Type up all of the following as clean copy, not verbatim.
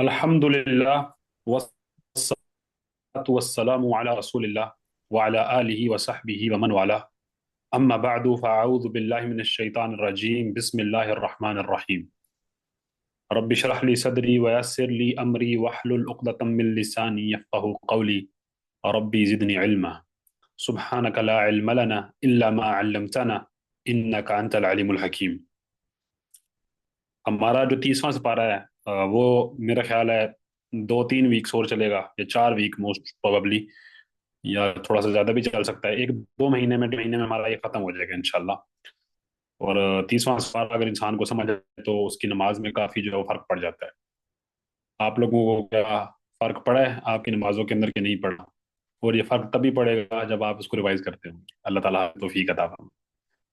अल्हम्दुलिल्लाह वस्सलातु वस्सलामु अला रसूलिल्लाह व अला आलिहि व सहबिहि व मन वाला अम्मा बअदु फअऊज़ु बिल्लाहि मिनश शैतानिर रजीम बिस्मिल्लाहिर रहमानिर रहीम रब्बि इश्रह ली सदरी व यस्सिर ली अमरी वहलुल उक़दतम मिन लिसानी यफ़क़हू क़ौली रब्बी ज़िदनी इल्मा सुब्हानक ला इल्म लना इल्ला मा अल्लमतना इन्नका अंतल अलीमुल हकीम। हमारा जो 30वां सिपारा है वो मेरा ख्याल है 2-3 वीक्स और चलेगा या 4 वीक मोस्ट प्रोबेबली, या थोड़ा सा ज़्यादा भी चल सकता है। 1-2 महीने में हमारा ये ख़त्म हो जाएगा इंशाल्लाह। और 30वां सिपारा अगर इंसान को समझ आए तो उसकी नमाज में काफ़ी जो है वो फ़र्क पड़ जाता है। आप लोगों को क्या फ़र्क पड़ा है आपकी नमाजों के अंदर कि नहीं पड़ा? और ये फ़र्क तभी पड़ेगा जब आप उसको रिवाइज करते हो। अल्लाह ताला तौफीक अता फरमाए।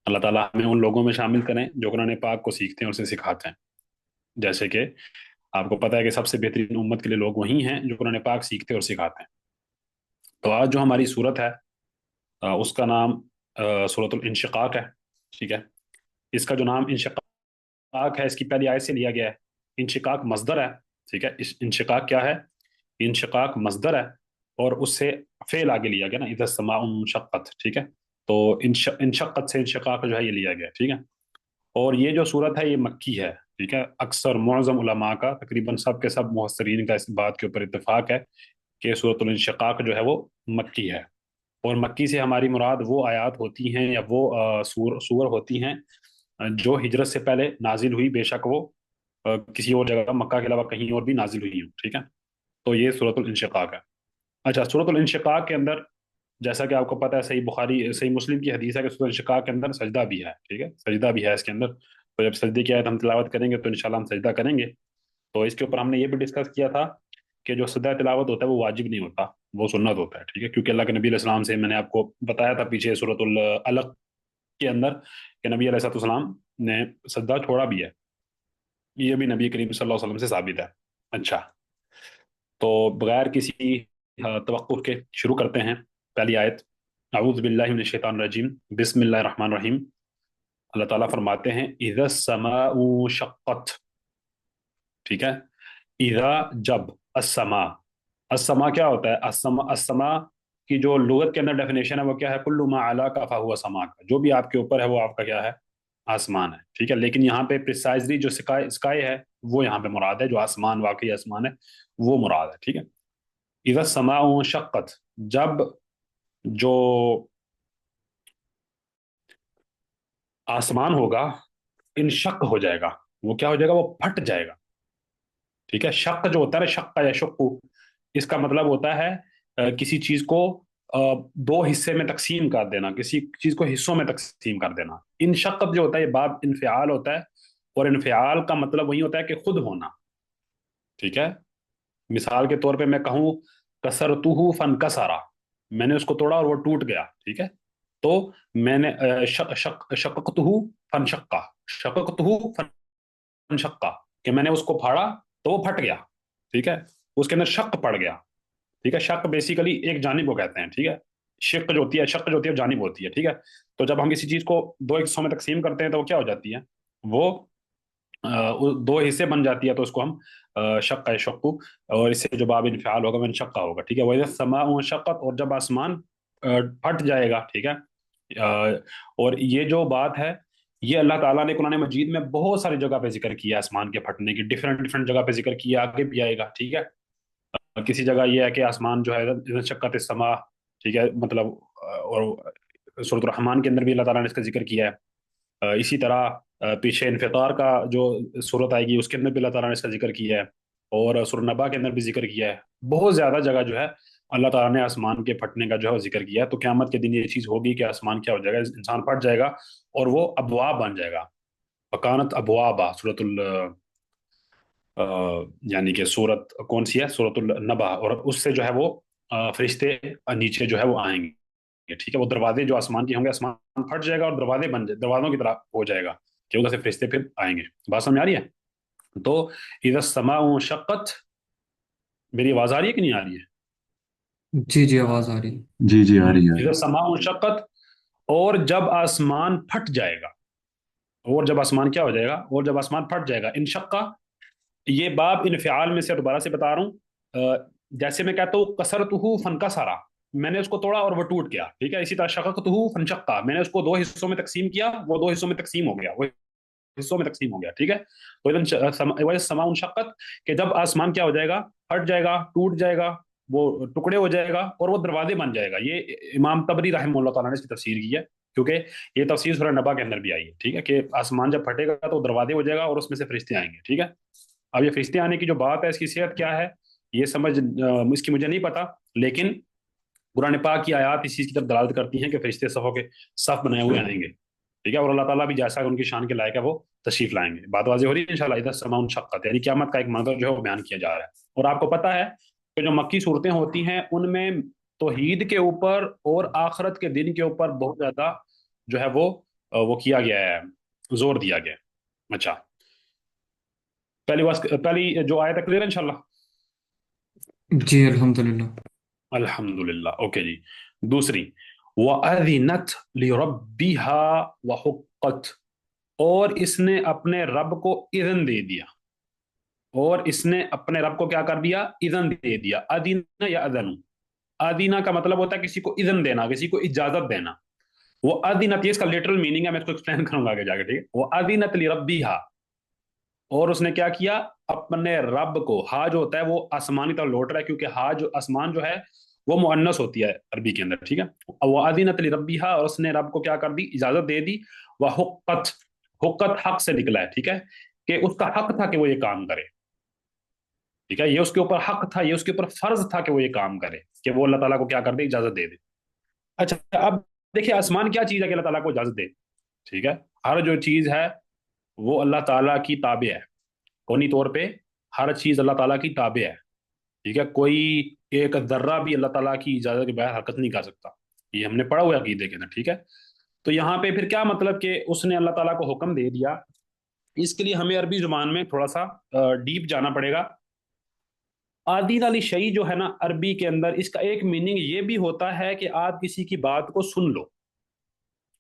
अल्लाह ताला हमें उन लोगों में शामिल करें जो कुरान पाक को सीखते हैं और उसे सिखाते हैं। जैसे कि आपको पता है कि सबसे बेहतरीन उम्मत के लिए लोग वही हैं जो कुरान पाक सीखते और सिखाते हैं। तो आज जो हमारी सूरत है उसका नाम सूरतुल इंशिकाक है। ठीक है। इसका जो नाम इंशिकाक है इसकी पहली आयत से लिया गया है। इंशिकाक मस्दर है। ठीक है। इस इंशिकाक क्या है? इंशिकाक मस्दर है और उससे फेल आगे लिया गया ना, इधर समाउन शक्कत। ठीक है। तो इंशक्कत से इंशिकाक जो है ये लिया गया। ठीक है। और ये जो सूरत है ये मक्की है। ठीक है। अक्सर मुअज़्ज़म उलमा का, तकरीबन सब के सब मुफस्सिरीन का इस बात के ऊपर इत्तेफाक है कि सूरतुल इंशिकाक जो है वो मक्की है। और मक्की से हमारी मुराद वो आयात होती हैं या वो सूर होती हैं जो हिजरत से पहले नाजिल हुई, बेशक वो किसी और जगह मक्का के अलावा कहीं और भी नाजिल हुई हो। ठीक है। तो ये सूरतुल इंशिकाक है। अच्छा, सूरतुल इंशिकाक के अंदर जैसा कि आपको पता है, सही मुस्लिम की हदीस है कि सूरत इंशिकाक के अंदर सजदा भी है। ठीक है। सजदा भी है इसके अंदर। तो जब सजदे की आयत हम तिलावत करेंगे तो इंशाल्लाह हम सजदा करेंगे। तो इसके ऊपर हमने ये भी डिस्कस किया था कि जो सजदा तिलावत होता है वो वाजिब नहीं होता, वो सुन्नत होता है। ठीक है। क्योंकि अल्लाह के नबी अलैहि सलाम से मैंने आपको बताया था पीछे सूरतुल अलक के अंदर कि नबी अलैहि सलाम ने सजदा छोड़ा भी है। ये भी नबी करीम सल्लल्लाहु अलैहि वसल्लम से साबित है। अच्छा, तो बगैर किसी तवक्कुफ के शुरू करते हैं। पहली आयत, अऊज़ु बिल्लाहि मिनश शैतानिर रजीम, बिस्मिल्लाहिर रहमानिर रहीम। अल्लाह ताला फरमाते हैं इज़ा समाउ शक्कत। ठीक है। इज़ा, जब, अस्समा। अस्समा क्या होता है? अस्समा की जो लुगत के अंदर डेफिनेशन है वो क्या है? कुल्लु मा अला का फहुवा समा का, जो भी आपके ऊपर है वो आपका क्या है? आसमान है। ठीक है। लेकिन यहाँ पे प्रिसाइजली जो स्काई स्काई है वो यहाँ पे मुराद है, जो आसमान वाकई आसमान है वो मुराद है। ठीक है। इज़ा समाउ शक्कत, जब जो आसमान होगा इन शक हो जाएगा। वो क्या हो जाएगा? वो फट जाएगा। ठीक है। शक जो होता है ना, शक या शक्कू, इसका मतलब होता है किसी चीज को दो हिस्से में तकसीम कर देना, किसी चीज को हिस्सों में तकसीम कर देना। इन शक्कत जो होता है ये बाब इनफियाल होता है। और इनफियाल का मतलब वही होता है कि खुद होना। ठीक है। मिसाल के तौर पे मैं कहूँ कसरतुहु फन कसरा, मैंने उसको तोड़ा और वो टूट गया। ठीक है। तो मैंने शक्कतुहु फन शक्का, शक्कतुहु फन शक्का, कि मैंने उसको फाड़ा तो वो फट गया। ठीक है। उसके अंदर शक पड़ गया। ठीक है। शक बेसिकली एक जानिब को कहते हैं। ठीक है। शक जो होती है वो जानिब होती है। ठीक है। तो जब हम किसी चीज को दो हिस्सों में तकसीम करते हैं तो वो क्या हो जाती है? वो वो दो हिस्से बन जाती है। तो उसको हम शक है शक्कू, और इससे जो बाब इनफाल होगा वह शक्का होगा। ठीक है। वह समा शक्कत, और जब आसमान फट जाएगा। ठीक है। और ये जो बात है ये अल्लाह ताला ने कुरान मजीद में बहुत सारी जगह पे जिक्र किया है। आसमान के फटने की डिफरेंट डिफरेंट जगह पे जिक्र किया, आगे भी आएगा। ठीक है। किसी जगह ये है कि आसमान जो है शक्कत समा। ठीक है। मतलब और सूरत रहमान के अंदर भी अल्लाह ताला ने इसका जिक्र किया है। इसी तरह पीछे इन्फितार का जो सूरत आएगी उसके अंदर भी अल्लाह ताला ने इसका जिक्र किया है। और सूरह नबा के अंदर भी जिक्र किया है। बहुत ज्यादा जगह जो है अल्लाह ताला ने आसमान के फटने का जो है वो जिक्र किया है। तो क़यामत के दिन ये चीज होगी कि आसमान क्या हो जाएगा? इंसान फट जाएगा और वो अबवाब बन जाएगा। फकानत अबवाबा, सूरतुल यानी कि सूरत कौन सी है? सूरतुल नबा। और उससे जो है वो फरिश्ते नीचे जो है वो आएंगे। ठीक है। वो दरवाजे जो आसमान के होंगे, आसमान फट जाएगा और दरवाजे बन जाए, दरवाजों की तरह हो जाएगा कि उधर से फरिश्ते फिर आएंगे। बात समझ आ रही है? तो इधर समा शक्कत, मेरी आवाज आ रही है कि नहीं आ रही है? जी जी, आवाज आ रही है। जी जी, आ रही है। इधर समा शक्कत, और जब आसमान फट जाएगा। और जब आसमान क्या हो जाएगा? और जब आसमान फट जाएगा, इन शक्का, یہ باب انفعال میں سے دوبارہ سے بتا رہا ہوں، جیسے میں کہتا ہوں کسرتہ فنکسرا، میں نے اس کو توڑا اور وہ ٹوٹ گیا، ٹھیک ہے. اسی طرح شققتہ فنشقا، میں نے اس کو دو حصوں میں تقسیم کیا، وہ دو حصوں میں تقسیم ہو گیا، وہ حصوں میں تقسیم ہو گیا، ٹھیک ہے. تو سما انشقت، کہ جب آسمان کیا ہو جائے گا، ہٹ جائے گا، ٹوٹ جائے گا، وہ ٹکڑے ہو جائے گا اور وہ دروازے بن جائے گا. یہ امام طبری رحمہ اللہ تعالیٰ نے اس کی تفسیر کی ہے، کیونکہ یہ تفسیر سورہ نبا کے اندر بھی آئی ہے، ٹھیک ہے، کہ آسمان جب پھٹے گا تو دروازے ہو جائے گا اور اس میں سے فرشتے آئیں گے، ٹھیک ہے. اب یہ فرشتے آنے کی جو بات ہے، اس کی صحت کیا ہے، یہ سمجھ اس کی مجھے نہیں پتا، لیکن قرآن پاک کی آیات اس چیز کی طرف دلالت کرتی ہیں کہ فرشتے صفوں کے صف بنائے ہوئے آئیں گے، ٹھیک ہے. اور اللہ تعالیٰ بھی جیسا کہ ان کی شان کے لائق ہے وہ تشریف لائیں گے. بات واضح ہو رہی ہے انشاءاللہ. ادھر سما انشقت یعنی قیامت کا ایک منظر جو ہے وہ بیان کیا جا رہا ہے. اور آپ کو پتا ہے کہ جو مکی صورتیں ہوتی ہیں ان میں توحید کے اوپر اور آخرت کے دن کے اوپر بہت زیادہ جو ہے وہ کیا گیا ہے، زور دیا گیا ہے. اچھا، پہلی جو آیت ہے کلیئر انشاءاللہ. جی الحمدللہ. الحمدللہ، اوکے جی. دوسری، وَأَذِنَتْ لِرَبِّهَا وَحُقَّتْ، اور اس نے اپنے رب کو اذن دے دیا، اور اس نے اپنے رب کو کیا کر دیا، اذن دے دیا. ادینہ یا اذن، ادینہ کا مطلب ہوتا ہے کسی کو اذن دینا، کسی کو اجازت دینا. وہ ادینت، یہ اس کا لٹرل میننگ ہے، میں اس کو ایکسپلین کروں گا آگے جا کے، ٹھیک ہے. وہ ادینت لربیہا، اور اس نے کیا کیا، اپنے رب کو. ہا جو ہوتا ہے وہ آسمانی طرف لوٹ رہا ہے، کیونکہ ہا جو آسمان جو ہے وہ مؤنث ہوتی ہے عربی کے اندر، ٹھیک ہے. وہ ادینت لربیہا، اور اس نے رب کو کیا کر دی، اجازت دے دی. وہ حقت، حقت حق سے نکلا ہے، ٹھیک ہے، کہ اس کا حق تھا کہ وہ یہ کام کرے، ٹھیک ہے. یہ اس کے اوپر حق تھا، یہ اس کے اوپر فرض تھا کہ وہ یہ کام کرے، کہ وہ اللہ تعالیٰ کو کیا کر دے، اجازت دے دے. اچھا، اب دیکھیے آسمان کیا چیز ہے کہ اللہ تعالیٰ کو اجازت دے، ٹھیک ہے. ہر جو چیز ہے وہ اللہ تعالیٰ کی تابع ہے، کونی طور پہ ہر چیز اللہ تعالیٰ کی تابع ہے، ٹھیک ہے. کوئی ایک ذرہ بھی اللہ تعالیٰ کی اجازت کے بغیر حرکت نہیں کر سکتا، یہ ہم نے پڑھا ہوا ہے عقیدے کے اندر، ٹھیک ہے. تو یہاں پہ پھر کیا مطلب کہ اس نے اللہ تعالیٰ کو حکم دے دیا. اس کے لیے ہمیں عربی زبان میں تھوڑا سا ڈیپ جانا پڑے گا. آدین علی شعی جو ہے نا عربی کے اندر، اس کا ایک میننگ یہ بھی ہوتا ہے کہ آپ کسی کی بات کو سن لو.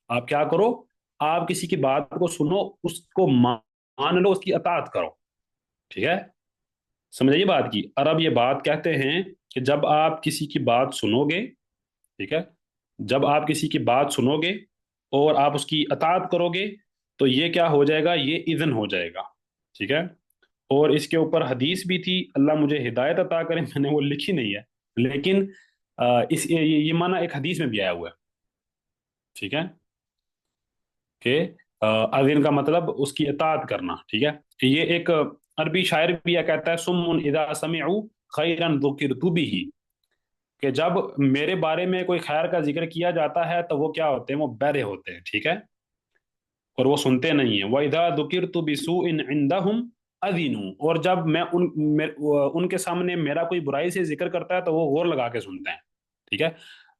آپ کیا کرو، آپ کسی کی بات کو سنو، اس کو مان لو، اس کی اطاعت کرو، ٹھیک ہے. سمجھائیے بات کی. عرب یہ بات کہتے ہیں کہ جب آپ کسی کی بات سنو گے، ٹھیک ہے، جب آپ کسی کی بات سنو گے اور آپ اس کی اطاعت کرو گے تو یہ کیا ہو جائے گا، یہ اذن ہو جائے گا، ٹھیک ہے. اور اس کے اوپر حدیث بھی تھی، اللہ مجھے ہدایت عطا کرے، میں نے وہ لکھی نہیں ہے، لیکن یہ معنی ایک حدیث میں بھی آیا ہوا ہے، ٹھیک ہے، کہ اذن کا مطلب اس کی اطاعت کرنا، ٹھیک ہے. یہ ایک عربی شاعر بھی یہ کہتا ہے، سم اذا سمعوا خیرا ذکرت به، کہ جب میرے بارے میں کوئی خیر کا ذکر کیا جاتا ہے تو وہ کیا ہوتے ہیں، وہ بہرے ہوتے ہیں، ٹھیک ہے، اور وہ سنتے نہیں ہیں. وَإِذَا ذُكِرْتُ بِسُوءٍ عِندَهُمْ أَذِنُوا، اور جب میں ان کے سامنے میرا کوئی برائی سے ذکر کرتا ہے تو وہ غور لگا کے سنتے ہیں، ٹھیک ہے.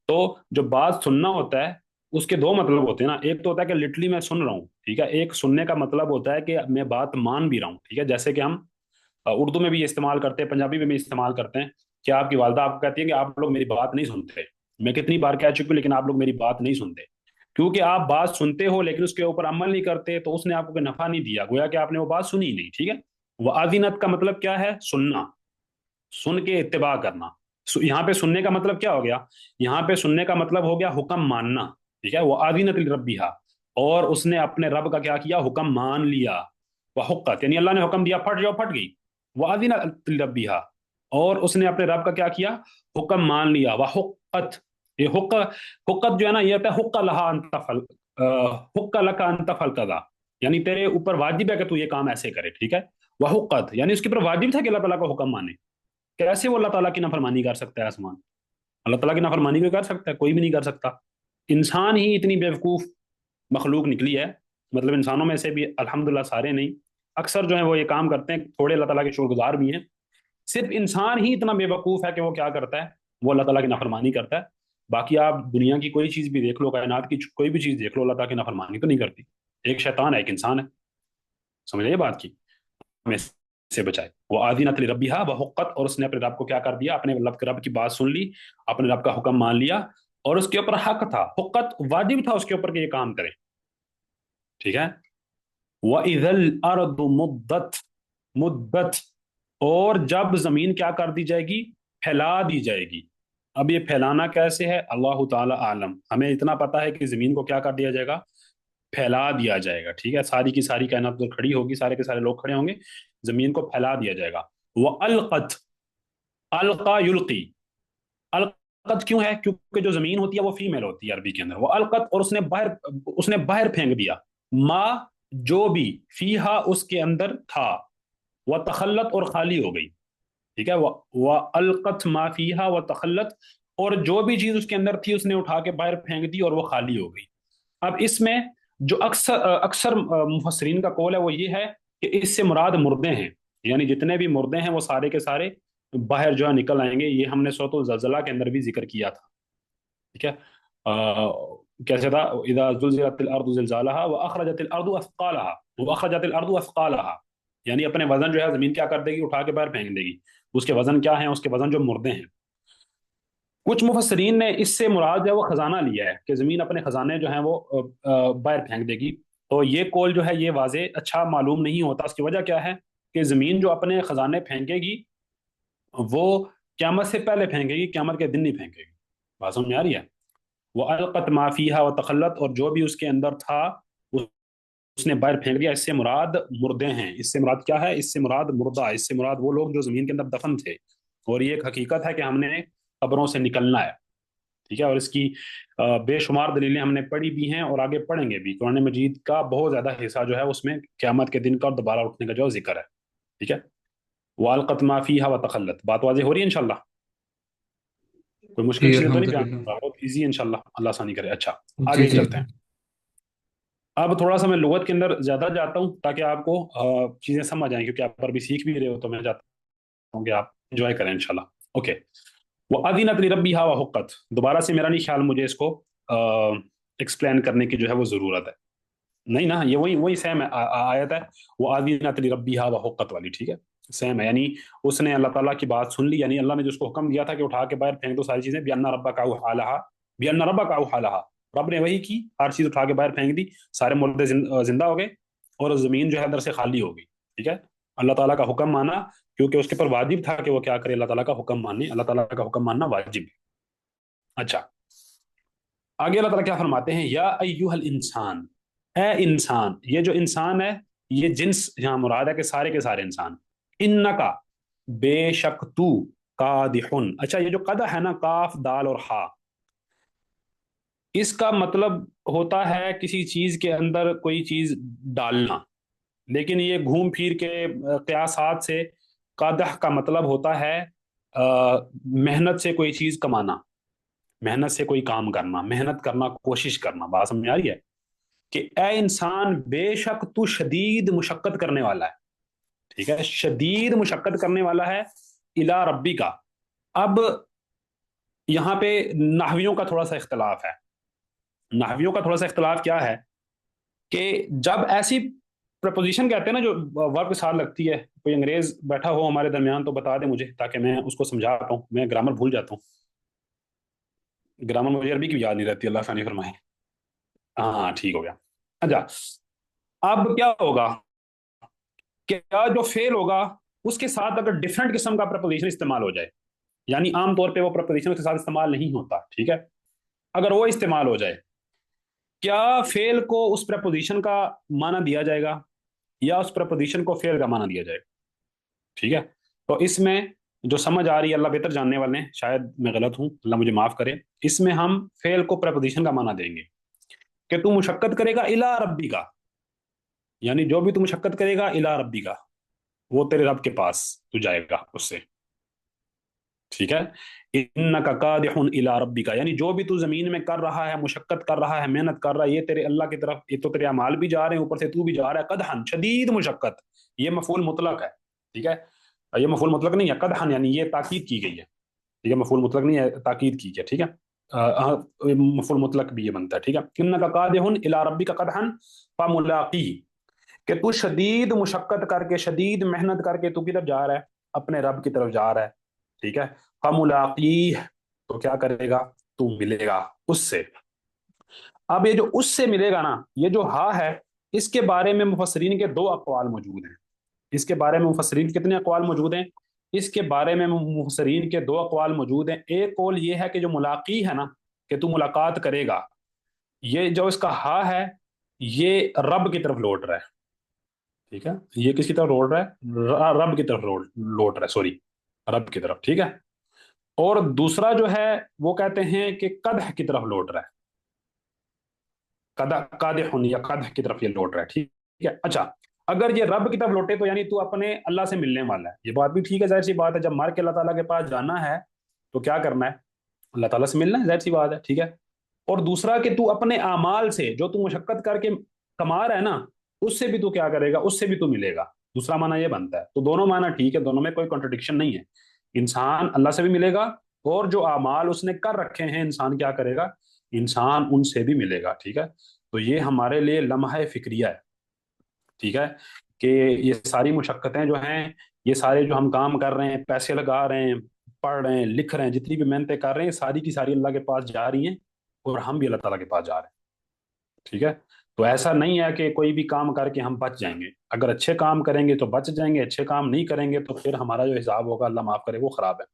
تو جو بات سننا ہوتا ہے اس کے دو مطلب ہوتے ہیں نا. ایک تو ہوتا ہے کہ لٹرلی میں سن رہا ہوں، ٹھیک ہے. ایک سننے کا مطلب ہوتا ہے کہ میں بات مان بھی رہا ہوں، ٹھیک ہے. جیسے کہ ہم اردو میں بھی استعمال کرتے ہیں، پنجابی میں بھی استعمال کرتے ہیں کہ آپ کی والدہ آپ کو کہتی ہے کہ آپ لوگ میری بات نہیں سنتے. میں کتنی بار کہہ چکی ہوں لیکن آپ لوگ میری بات نہیں سنتے، کیونکہ آپ بات سنتے ہو لیکن اس کے اوپر عمل نہیں کرتے، تو اس نے آپ کو کوئی نفع نہیں دیا، گویا کہ آپ نے وہ بات سنی ہی نہیں، ٹھیک ہے. وہ آذینت کا مطلب کیا ہے، سننا، سن کے اتباع کرنا. یہاں پہ سننے کا مطلب کیا ہو گیا، یہاں پہ سننے کا مطلب ہو گیا حکم ماننا، ٹھیک ہے. وہ آذینت لربیہا، اور اس نے اپنے رب کا کیا کیا، حکم مان لیا. وہ حقت یعنی اللہ نے حکم دیا پھٹ جاؤ، پھٹ گئی. وہ آذینت لربیہا، اور اس نے اپنے رب کا کیا کیا، حکم مان لیا. وہ حقت، یہ حقت جو ہے نا، یہ ہوتا ہے حق لہا ان تفعل، حق لک ان تفعل کذا، یعنی تیرے اوپر واجب ہے کہ تو یہ کام ایسے کرے، ٹھیک ہے. وہ حقت یعنی اس کے اوپر واجب تھا کہ اللہ تعالیٰ کا حکم مانے. کیسے وہ اللہ تعالیٰ کی نافرمانی کر سکتا ہے آسمان، اللہ تعالیٰ کی نافرمانی کوئی کر سکتا ہے، کوئی بھی نہیں کر سکتا. انسان ہی اتنی بیوقوف مخلوق نکلی ہے، مطلب انسانوں میں سے بھی الحمدللہ سارے نہیں، اکثر جو ہیں وہ یہ کام کرتے ہیں، تھوڑے اللہ تعالیٰ کے شکر گزار بھی ہیں. صرف انسان ہی اتنا بے وقوف ہے کہ وہ کیا کرتا ہے، وہ اللہ تعالیٰ کی نافرمانی کرتا ہے. باقی آپ دنیا کی کوئی چیز بھی دیکھ لو، کائنات کی کوئی بھی چیز دیکھ لو، اللہ تعالیٰ کی نافرمانی تو نہیں کرتی. ایک شیطان ہے، ایک انسان ہے. سمجھ رہے بات کی، ہمیں سے بچائے. وہ آذینت لربیہا وحقت، اور اس نے اپنے رب کو کیا کر دیا، اپنے رب کی بات سن لی، اپنے رب کا حکم مان لیا، اور اس کے اوپر حق تھا، حقت واجب تھا اس کے اوپر کہ یہ کام کرے، ٹھیک ہے. وَإِذَا الْأَرْضُ مُدَّتْ، مدت اور جب زمین کیا کر دی جائے گی؟ پھیلا دی جائے گی. اب یہ پھیلانا کیسے ہے؟ اللہ تعالی عالم. ہمیں اتنا پتا ہے کہ زمین کو کیا کر دیا جائے گا؟ پھیلا دیا جائے گا. ٹھیک ہے، ساری کی ساری کائنات ادھر کھڑی ہوگی، سارے کے سارے لوگ کھڑے ہوں گے، زمین کو پھیلا دیا جائے گا. وہ القت، القا یلقی. القت کیوں ہے؟ کیونکہ جو زمین ہوتی ہے وہ فیمیل ہوتی ہے عربی کے اندر. وہ القت، اور اس نے باہر پھینک دیا. ما، جو بھی، فیہا اس کے اندر تھا، وہ تخلت اور خالی ہو گئی. ٹھیک ہے، وہ القت ما فیہا و تخلت، اور جو بھی چیز اس کے اندر تھی اس نے اٹھا کے باہر پھینک دی اور وہ خالی ہو گئی. اب اس میں جو اکثر اکثر مفسرین کا قول ہے وہ یہ ہے کہ اس سے مراد مردے ہیں، یعنی جتنے بھی مردے ہیں وہ سارے کے سارے باہر جو ہے نکل آئیں گے. یہ ہم نے سورۃ الزلزلہ کے اندر بھی ذکر کیا تھا. ٹھیک ہے، کیسے تھا؟ اذا زلزلت الارض زلزالها واخرجت الارض اثقالها واخرجت الارض اثقالها، یعنی اپنے وزن جو ہے زمین کیا کر دے گی؟ اٹھا کے باہر پھینک دے گی. اس کے وزن کیا ہیں؟ اس کے وزن جو مردے ہیں. کچھ مفسرین نے اس سے مراد جو ہے وہ خزانہ لیا ہے کہ زمین اپنے خزانے جو ہیں وہ باہر پھینک دے گی. تو یہ کول جو ہے یہ واضح اچھا معلوم نہیں ہوتا. اس کی وجہ کیا ہے؟ کہ زمین جو اپنے خزانے پھینکے گی وہ قیامت سے پہلے پھینکے گی، قیامت کے دن نہیں پھینکے گی. بات سمجھ میں آ رہی ہے؟ وہ القت ما فیہا و تخلت، اور جو بھی اس کے اندر تھا اس نے باہر پھینک دیا. اس سے مراد مردے ہیں. اس سے مراد کیا ہے؟ اس سے مراد مردہ، اس سے مراد وہ لوگ جو زمین کے اندر دفن تھے. اور یہ ایک حقیقت ہے کہ ہم نے قبروں سے نکلنا ہے. ٹھیک ہے، اور اس کی بے شمار دلیلیں ہم نے پڑھی بھی ہیں اور آگے پڑھیں گے بھی. قرآن مجید کا بہت زیادہ حصہ جو ہے اس میں قیامت کے دن کا اور دوبارہ اٹھنے کا جو ذکر ہے. ٹھیک ہے، والقت ما فیہا وتخلت. بات واضح ہو رہی ہے انشاءاللہ؟ کوئی مشکل جی چیزیں تو نہیں بیان الحمدللہ. کر رہا؟ بہت ایزی انشاءاللہ، اللہ آسانی کرے. اچھا، جی آگے جی. چلتے ہیں. اب تھوڑا سا میں لغت کے اندر زیادہ جاتا ہوں تاکہ آپ کو چیزیں سمجھ آئیں، کیونکہ آپ عربی سیکھ بھی رہے ہو تو میں چاہتا ہوں کہ آپ انجوائے کریں انشاءاللہ. اوکے. وَأَذِنَتْ لِرَبِّهَا وَحُقَّتْ. دوبارہ سے میرا نہیں خیال مجھے اس کو ایکسپلین کرنے کی جو ہے وہ ضرورت ہے. نہیں نا، یہ وہی سیم آیت ہے، وَأَذِنَتْ لِرَبِّهَا وَحُقَّتْ والی. ٹھیک ہے، سیم ہے. یعنی اس نے اللہ تعالیٰ کی بات سن لی، یعنی اللہ نے جس کو حکم دیا تھا کہ اٹھا کے باہر پھینک دو ساری چیزیں. بِأَنَّ رَبَّكَ أَوْحَىٰ لَهَا بِأَنَّ رَبَّكَ أَوْحَىٰ لَهَا. رب نے وہی کی، ہر چیز اٹھا کے باہر پھینک دی، سارے مردے زندہ ہو گئے اور زمین جو ہے اندر سے خالی ہو گئی. ٹھیک ہے، اللہ تعالیٰ کا حکم مانا، کیونکہ اس کے پر واجب تھا کہ وہ کیا کرے؟ اللہ تعالیٰ کا حکم مانے. اللہ تعالیٰ کا حکم ماننا واجب ہے. اچھا، آگے اللہ تعالیٰ کیا فرماتے ہیں؟ یا ایوہ الانسان، اے انسان. یہ جو انسان ہے یہ جنس یہاں مراد ہے کہ سارے کے سارے انسان. انکا، بے شک تو، قادحن. اچھا، یہ جو قدح ہے نا، کاف دال اور ہا، اس کا مطلب ہوتا ہے کسی چیز کے اندر کوئی چیز ڈالنا. لیکن یہ گھوم پھیر کے قیاسات سے قدح کا مطلب ہوتا ہے محنت سے کوئی چیز کمانا، محنت سے کوئی کام کرنا، محنت کرنا، کوشش کرنا. بات سمجھ آ رہی ہے؟ کہ اے انسان بے شک تو شدید مشقت کرنے والا ہے. ٹھیک ہے، شدید مشقت کرنے والا ہے الی ربی کا. اب یہاں پہ نحویوں کا تھوڑا سا اختلاف ہے. نحویوں کا تھوڑا سا اختلاف کیا ہے کہ جب ایسی پرپوزیشن کہتے ہیں نا جو ورب کے ساتھ لگتی ہے، کوئی انگریز بیٹھا ہو ہمارے درمیان تو بتا دے مجھے تاکہ میں اس کو سمجھا پاؤں. میں گرامر بھول جاتا ہوں، گرامر مجھے عربی کی یاد نہیں رہتی. اللہ ثانی فرمائے. ہاں ٹھیک ہو گیا. اچھا، اب کیا ہوگا کہ جو فیل ہوگا اس کے ساتھ اگر ڈفرنٹ قسم کا پرپوزیشن استعمال ہو جائے، یعنی عام طور پہ وہ پرپوزیشن اس کے ساتھ استعمال نہیں ہوتا. ٹھیک ہے، اگر وہ استعمال ہو جائے، کیا فیل کو اس پرپوزیشن کا معنی دیا جائے گا یا اس پرپوزیشن کو فیل کا معنی دیا جائے گا؟ ٹھیک ہے، تو اس میں جو سمجھ آ رہی ہے، اللہ بہتر جاننے والے ہیں، شاید میں غلط ہوں، اللہ مجھے معاف کرے. اس میں ہم فیل کو پرپوزیشن کا معنی دیں گے کہ تو مشقت کرے گا الی ربی کا، یعنی جو بھی تو مشقت کرے گا الی ربی کا، وہ تیرے رب کے پاس تو جائے گا اس سے. ٹھیک ہے، انک قادح الی ربک، یعنی جو بھی تو زمین میں کر رہا ہے، مشقت کر رہا ہے، محنت کر رہا ہے، یہ تیرے اللہ کی طرف، یہ تو تیرے اعمال بھی جا رہے ہیں، اوپر سے تو بھی جا رہا ہے. قدحن، شدید مشقت. یہ مفعول مطلق ہے. ٹھیک ہے، یہ مفعول مطلق نہیں ہے. قدحن یعنی یہ تاکید کی گئی ہے. ٹھیک ہے، مفعول مطلق نہیں ہے، تاکید کی گئی ہے. ٹھیک ہے، مفعول مطلق بھی یہ بنتا ہے. ٹھیک ہے، انک قادح الی ربک قدحن فملاقیہ، کہ تو شدید مشقت کر کے، شدید محنت کر کے تو کدھر جا رہا ہے؟ اپنے رب کی طرف جا رہا ہے. ٹھیک ہے، فملاقیہ، تو کیا کرے گا؟ تو ملے گا اس سے. اب یہ جو اس سے ملے گا نا، یہ جو ہا ہے، اس کے بارے میں مفسرین کے دو اقوال موجود ہیں. اس کے بارے میں مفسرین کے کتنے اقوال موجود ہیں؟ اس کے بارے میں مفسرین کے دو اقوال موجود ہیں. ایک قول یہ ہے کہ جو ملاقی ہے نا، کہ تو ملاقات کرے گا، یہ جو اس کا ہا ہے، یہ رب کی طرف لوٹ رہا ہے. ٹھیک ہے، یہ کس کی طرف لوٹ رہا ہے؟ رب کی طرف لوٹ رہا ہے، سوری، رب کی طرف. ٹھیک ہے. اور دوسرا جو ہے وہ کہتے ہیں کہ قدح کی طرف لوٹ رہا ہے، قادح یا قدح کی طرف یہ لوٹ رہا ہے. ٹھیک ہے. اچھا، اگر یہ رب کی طرف لوٹے تو یعنی تو اپنے اللہ سے ملنے والا ہے. یہ بات بھی ٹھیک ہے، ظاہر سی بات ہے، جب مر کے اللہ تعالیٰ کے پاس جانا ہے تو کیا کرنا ہے؟ اللہ تعالیٰ سے ملنا ہے، ظاہر سی بات ہے. ٹھیک ہے. اور دوسرا کہ تو اپنے اعمال سے جو تو مشقت کر کے کما رہا ہے نا، اس سے بھی تو کیا کرے گا؟ اس سے بھی تو ملے گا. دوسرا معنی یہ بنتا ہے. تو دونوں معنی ٹھیک ہے، دونوں میں کوئی کنٹرڈکشن نہیں ہے. انسان اللہ سے بھی ملے گا، اور جو اعمال اس نے کر رکھے ہیں انسان کیا کرے گا؟ انسان ان سے بھی ملے گا. ٹھیک ہے. تو یہ ہمارے لیے لمحہ فکریہ ہے. ٹھیک ہے. کہ یہ ساری مشقتیں جو ہیں، یہ سارے جو ہم کام کر رہے ہیں، پیسے لگا رہے ہیں، پڑھ رہے ہیں، لکھ رہے ہیں، جتنی بھی محنتیں کر رہے ہیں، ساری کی ساری اللہ کے پاس جا رہی ہیں، اور ہم بھی اللہ تعالیٰ کے پاس جا رہے ہیں. ٹھیک ہے. تو ایسا نہیں ہے کہ کوئی بھی کام کر کے ہم بچ جائیں گے. اگر اچھے کام کریں گے تو بچ جائیں گے، اچھے کام نہیں کریں گے تو پھر ہمارا جو حساب ہوگا، اللہ معاف کرے، وہ خراب ہے.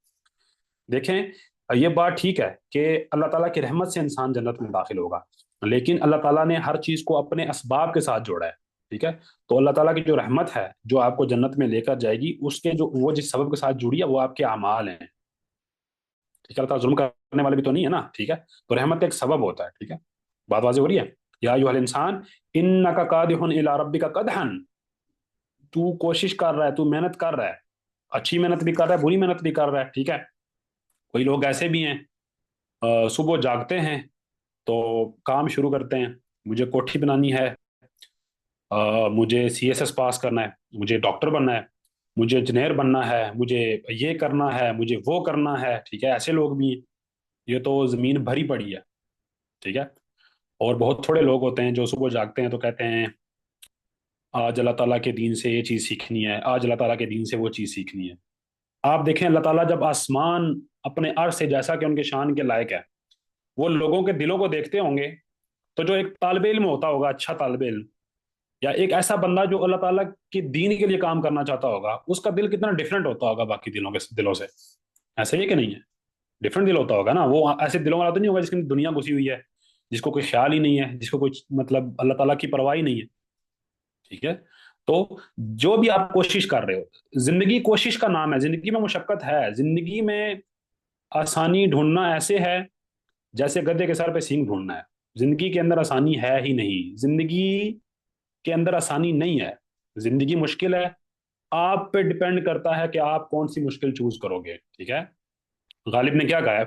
دیکھیں، یہ بات ٹھیک ہے کہ اللہ تعالیٰ کی رحمت سے انسان جنت میں داخل ہوگا، لیکن اللہ تعالیٰ نے ہر چیز کو اپنے اسباب کے ساتھ جوڑا ہے. ٹھیک ہے. تو اللہ تعالیٰ کی جو رحمت ہے جو آپ کو جنت میں لے کر جائے گی، اس کے جو وہ جس سبب کے ساتھ جڑی ہے وہ آپ کے اعمال ہیں. ٹھیک ہے. اللہ تعالیٰ ظلم کرنے والے بھی تو نہیں ہے نا. ٹھیک ہے. تو رحمت کا ایک سبب ہوتا ہے. ٹھیک ہے. بات واضح ہو رہی ہے؟ یا ایھا الانسان انک قادح الی ربک قدحا، تو کوشش کر رہا ہے، تو محنت کر رہا ہے، اچھی محنت بھی کر رہا ہے، بری محنت بھی کر رہا ہے. ٹھیک ہے. کوئی لوگ ایسے بھی ہیں، صبح جاگتے ہیں تو کام شروع کرتے ہیں، مجھے کوٹھی بنانی ہے، مجھے سی ایس ایس پاس کرنا ہے، مجھے ڈاکٹر بننا ہے، مجھے انجینئر بننا ہے، مجھے یہ کرنا ہے، مجھے وہ کرنا ہے. ٹھیک ہے. ایسے لوگ بھی ہیں. یہ تو زمین بھری پڑی ہے. ٹھیک ہے. اور بہت تھوڑے لوگ ہوتے ہیں جو صبح جاگتے ہیں تو کہتے ہیں آج اللہ تعالیٰ کے دین سے یہ چیز سیکھنی ہے، آج اللہ تعالیٰ کے دین سے وہ چیز سیکھنی ہے. آپ دیکھیں، اللہ تعالیٰ جب آسمان اپنے عرش سے، جیسا کہ ان کے شان کے لائق ہے، وہ لوگوں کے دلوں کو دیکھتے ہوں گے، تو جو ایک طالب علم ہوتا ہوگا، اچھا طالب علم، یا ایک ایسا بندہ جو اللہ تعالیٰ کے دین کے لیے کام کرنا چاہتا ہوگا، اس کا دل کتنا ڈفرینٹ ہوتا ہوگا باقی دلوں سے. ایسے ہی کہ نہیں ہے؟ ڈفرینٹ دل ہوتا ہوگا نا. وہ ایسے دلوں والا تو نہیں ہوگا جس کی دنیا گھسی ہوئی ہے، جس کو کوئی خیال ہی نہیں ہے، جس کو کوئی مطلب اللہ تعالیٰ کی پرواہ ہی نہیں ہے. ٹھیک ہے. تو جو بھی آپ کوشش کر رہے ہو، زندگی کوشش کا نام ہے، زندگی میں مشقت ہے، زندگی میں آسانی ڈھونڈنا ایسے ہے جیسے گدھے کے سر پہ سینگ ڈھونڈنا ہے. زندگی کے اندر آسانی ہے ہی نہیں، زندگی کے اندر آسانی نہیں ہے. زندگی مشکل ہے، آپ پہ ڈپینڈ کرتا ہے کہ آپ کون سی مشکل چوز کرو گے. ٹھیک ہے. غالب نے کیا کہا ہے؟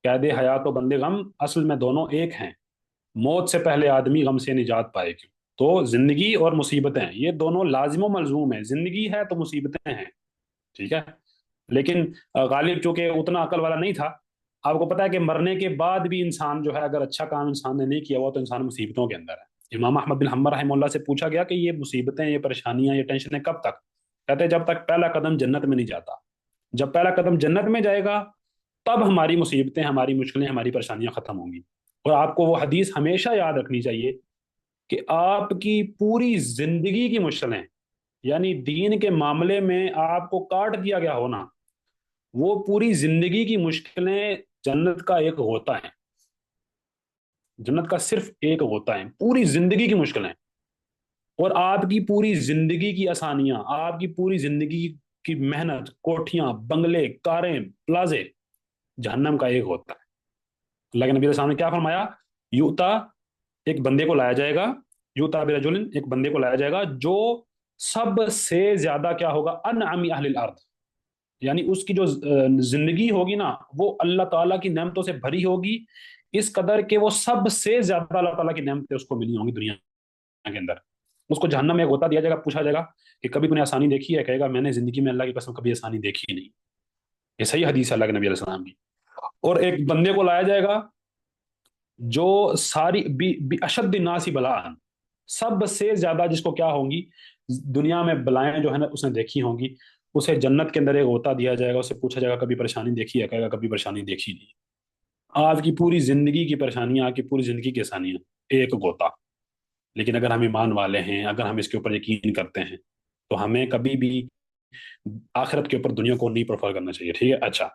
قید حیات و بند غم اصل میں دونوں ایک ہیں، موت سے پہلے آدمی غم سے نجات پائے کیوں. تو زندگی اور مصیبتیں یہ دونوں لازم و ملزوم ہیں. زندگی ہے تو مصیبتیں ہیں. ٹھیک ہے. لیکن غالب چونکہ اتنا عقل والا نہیں تھا، آپ کو پتا ہے کہ مرنے کے بعد بھی انسان جو ہے، اگر اچھا کام انسان نے نہیں کیا ہوا تو انسان مصیبتوں کے اندر ہے. امام احمد بن حنبل رحمہ اللہ سے پوچھا گیا کہ یہ مصیبتیں، یہ پریشانیاں، یہ ٹینشنیں کب تک؟ کہتے ہیں جب تک پہلا قدم جنت میں نہیں جاتا. جب پہلا قدم جنت میں جائے گا تب ہماری مصیبتیں، ہماری مشکلیں، ہماری پریشانیاں ختم ہوں گی. اور آپ کو وہ حدیث ہمیشہ یاد رکھنی چاہیے کہ آپ کی پوری زندگی کی مشکلیں، یعنی دین کے معاملے میں آپ کو کاٹ دیا گیا ہونا، وہ پوری زندگی کی مشکلیں جنت کا ایک غوطہ ہیں. جنت کا صرف ایک غوطہ ہے، پوری زندگی کی مشکلیں. اور آپ کی پوری زندگی کی آسانیاں، آپ کی پوری زندگی کی محنت، کوٹھیاں، بنگلے، کاریں، پلازے، جہنم کا ایک ہوتا ہے. اللہ کے نبی علیہ السلام نے کیا فرمایا؟ یوتا، ایک بندے کو لایا جائے گا، یوتا برجل، ایک بندے کو لایا جائے گا جو سب سے زیادہ کیا ہوگا؟ انعم اہل الارض، یعنی اس کی جو زندگی ہوگی نا، وہ اللہ تعالیٰ کی نعمتوں سے بھری ہوگی، اس قدر کہ وہ سب سے زیادہ اللہ تعالیٰ کی نعمتیں اس کو ملی ہوں گی دنیا کے اندر. اس کو جہنم میں ایک ہوتا دیا جائے گا، پوچھا جائے گا کہ کبھی تم نے آسانی دیکھی ہے؟ کہے گا میں نے زندگی میں اللہ کی قسم کبھی آسانی دیکھی ہی نہیں. یہ صحیح حدیث ہے اللہ کے نبی علیہ السلام کی. اور ایک بندے کو لایا جائے گا جو ساری اشد الناس بلاء، سب سے زیادہ جس کو کیا ہوں گی دنیا میں بلائیں جو ہے نا اس نے دیکھی ہوں گی، اسے جنت کے اندر ایک غوطہ دیا جائے گا، اسے پوچھا جائے گا کبھی پریشانی دیکھی ہے؟ کہے گا کبھی پریشانی دیکھی نہیں. آپ کی پوری زندگی کی پریشانیاں، آپ کی پوری زندگی کی آسانیاں، ایک غوطہ. لیکن اگر ہم ایمان والے ہیں، اگر ہم اس کے اوپر یقین کرتے ہیں तो हमें कभी भी आखिरत के ऊपर दुनिया को नहीं प्रेफर करना चाहिए, ठीक है। अच्छा